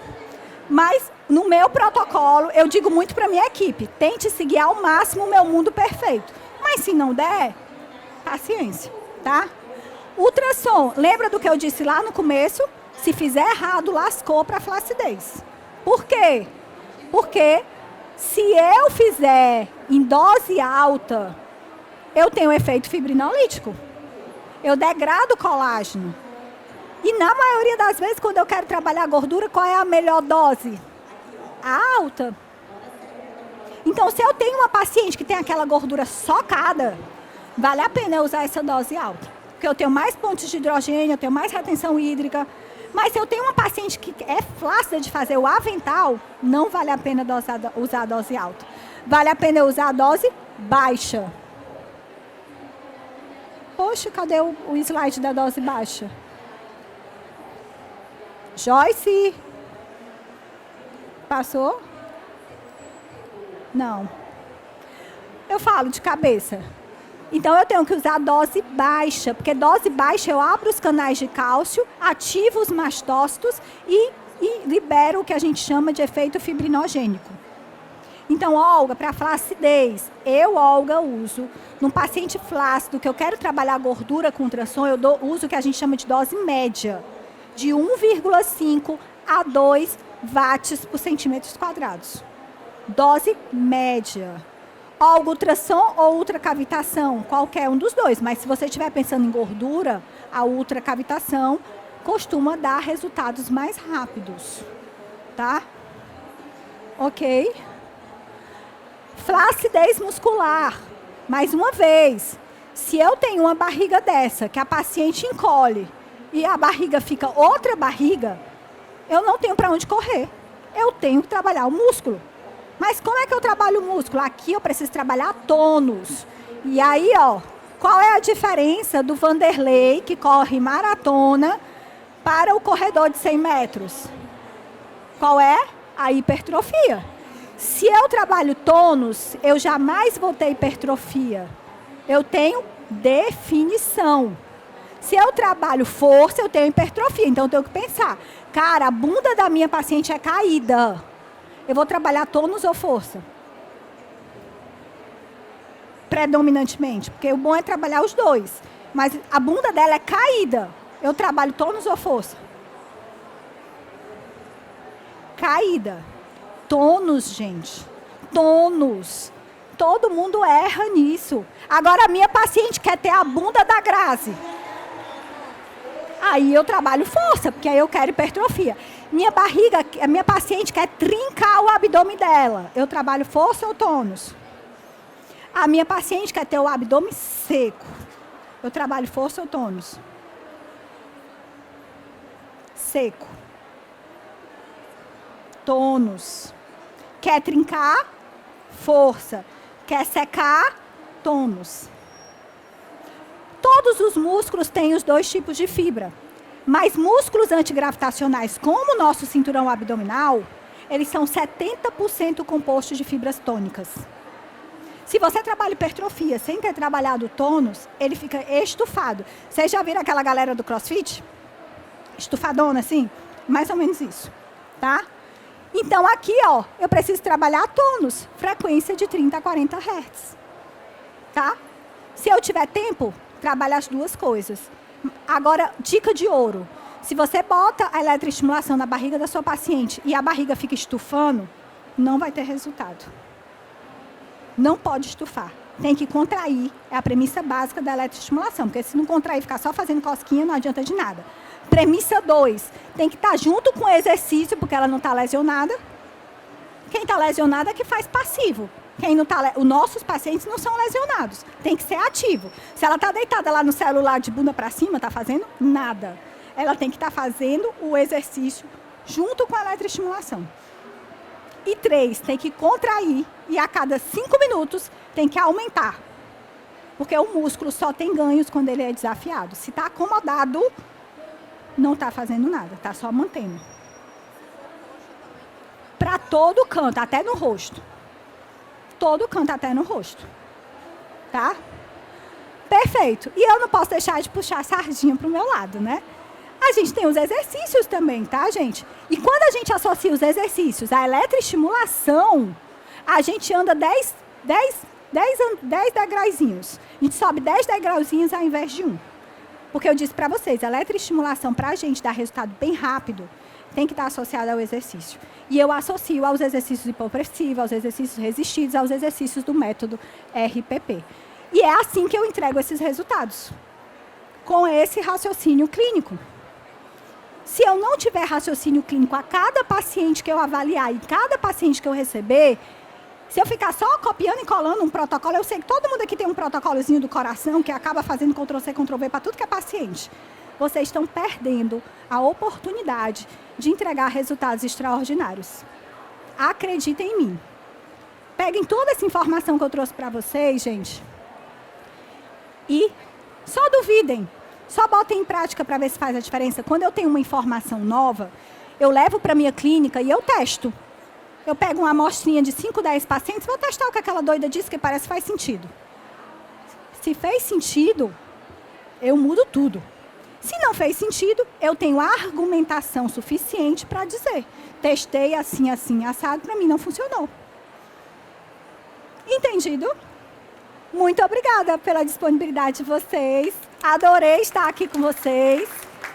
Mas, no meu protocolo, eu digo muito para a minha equipe, tente seguir ao máximo o meu mundo perfeito. Mas, se não der, paciência, tá? Ultrassom, lembra do que eu disse lá no começo? Se fizer errado, lascou para flacidez. Por quê? Porque se eu fizer em dose alta, eu tenho efeito fibrinolítico. Eu degrado o colágeno. E na maioria das vezes, quando eu quero trabalhar a gordura, qual é a melhor dose? A alta. Então, se eu tenho uma paciente que tem aquela gordura socada, vale a pena eu usar essa dose alta. Porque eu tenho mais pontos de hidrogênio, eu tenho mais retenção hídrica. Mas se eu tenho uma paciente que é flácida de fazer o avental, não vale a pena usar a dose alta. Vale a pena eu usar a dose baixa. Poxa, cadê o slide da dose baixa? Joyce? Passou? Não. Eu falo de cabeça. Então, eu tenho que usar dose baixa, porque dose baixa eu abro os canais de cálcio, ativo os mastócitos e libero o que a gente chama de efeito fibrinogênico. Então, Olga, para flacidez, Olga, uso. Num paciente flácido, que eu quero trabalhar gordura com ultrassom, eu uso o que a gente chama de dose média, de 1,5 a 2 watts por centímetros quadrados. Dose média. Olga, ultrassom ou ultracavitação? Qualquer um dos dois. Mas se você estiver pensando em gordura, a ultracavitação costuma dar resultados mais rápidos. Tá? Ok? Flacidez muscular. Mais uma vez, se eu tenho uma barriga dessa, que a paciente encolhe, e a barriga fica outra barriga, eu não tenho para onde correr. Eu tenho que trabalhar o músculo. Mas como é que eu trabalho o músculo? Aqui eu preciso trabalhar tônus. E aí, ó, qual é a diferença do Vanderlei, que corre maratona, para o corredor de 100 metros? Qual é? A hipertrofia. Se eu trabalho tônus, eu jamais vou ter hipertrofia. Eu tenho definição. Se eu trabalho força, eu tenho hipertrofia. Então, eu tenho que pensar, cara, a bunda da minha paciente é caída. Eu vou trabalhar tônus ou força? Predominantemente, porque o bom é trabalhar os dois. Mas a bunda dela é caída. Eu trabalho tônus ou força? Caída. Tônus, gente. Tônus. Todo mundo erra nisso. Agora, a minha paciente quer ter a bunda da Grazi. Aí eu trabalho força, porque aí eu quero hipertrofia. Minha barriga, a minha paciente quer trincar o abdômen dela. Eu trabalho força ou tônus? A minha paciente quer ter o abdômen seco. Eu trabalho força ou tônus? Seco. Tônus. Quer trincar? Força. Quer secar? Tônus. Todos os músculos têm os dois tipos de fibra. Mas músculos antigravitacionais, como o nosso cinturão abdominal, eles são 70% compostos de fibras tônicas. Se você trabalha hipertrofia sem ter trabalhado tônus, ele fica estufado. Vocês já viram aquela galera do CrossFit? Estufadona, assim? Mais ou menos isso, tá? Então, aqui, ó, eu preciso trabalhar tônus, frequência de 30 a 40 Hz. Tá? Se eu tiver tempo, trabalho as duas coisas. Agora, dica de ouro. Se você bota a eletroestimulação na barriga da sua paciente e a barriga fica estufando, não vai ter resultado. Não pode estufar. Tem que contrair. É a premissa básica da eletroestimulação. Porque se não contrair e ficar só fazendo cosquinha, não adianta de nada. Premissa 2. Tem que estar junto com o exercício, porque ela não está lesionada. Quem está lesionado é que faz passivo. Quem não tá, os nossos pacientes não são lesionados. Tem que ser ativo. Se ela está deitada lá no celular de bunda para cima, está fazendo nada. Ela tem que estar fazendo o exercício junto com a eletroestimulação. E 3, tem que contrair e a cada 5 minutos tem que aumentar. Porque o músculo só tem ganhos quando ele é desafiado. Se está acomodado, não está fazendo nada, está só mantendo. Para todo canto, até no rosto. Todo canto, até no rosto. Tá? Perfeito. E eu não posso deixar de puxar a sardinha para o meu lado, né? A gente tem os exercícios também, tá, gente? E quando a gente associa os exercícios à eletroestimulação, a gente anda 10 degrauzinhos. A gente sobe 10 degrauzinhos ao invés de 1. Porque eu disse para vocês, a eletroestimulação, para a gente dar resultado bem rápido, tem que estar associada ao exercício. E eu associo aos exercícios hipopressivos, aos exercícios resistidos, aos exercícios do método RPP. E é assim que eu entrego esses resultados. Com esse raciocínio clínico. Se eu não tiver raciocínio clínico a cada paciente que eu avaliar e cada paciente que eu receber, se eu ficar só copiando e colando um protocolo, eu sei que todo mundo aqui tem um protocolozinho do coração que acaba fazendo Ctrl-C, Ctrl-V para tudo que é paciente. Vocês estão perdendo a oportunidade de entregar resultados extraordinários. Acreditem em mim. Peguem toda essa informação que eu trouxe para vocês, gente, e só duvidem. Só botem em prática para ver se faz a diferença. Quando eu tenho uma informação nova, eu levo para a minha clínica e eu testo. Eu pego uma amostrinha de 5, 10 pacientes, vou testar o que aquela doida disse, que parece que faz sentido. Se fez sentido, eu mudo tudo. Se não fez sentido, eu tenho argumentação suficiente para dizer. Testei assim, assim, assado, para mim não funcionou. Entendido? Muito obrigada pela disponibilidade de vocês. Adorei estar aqui com vocês.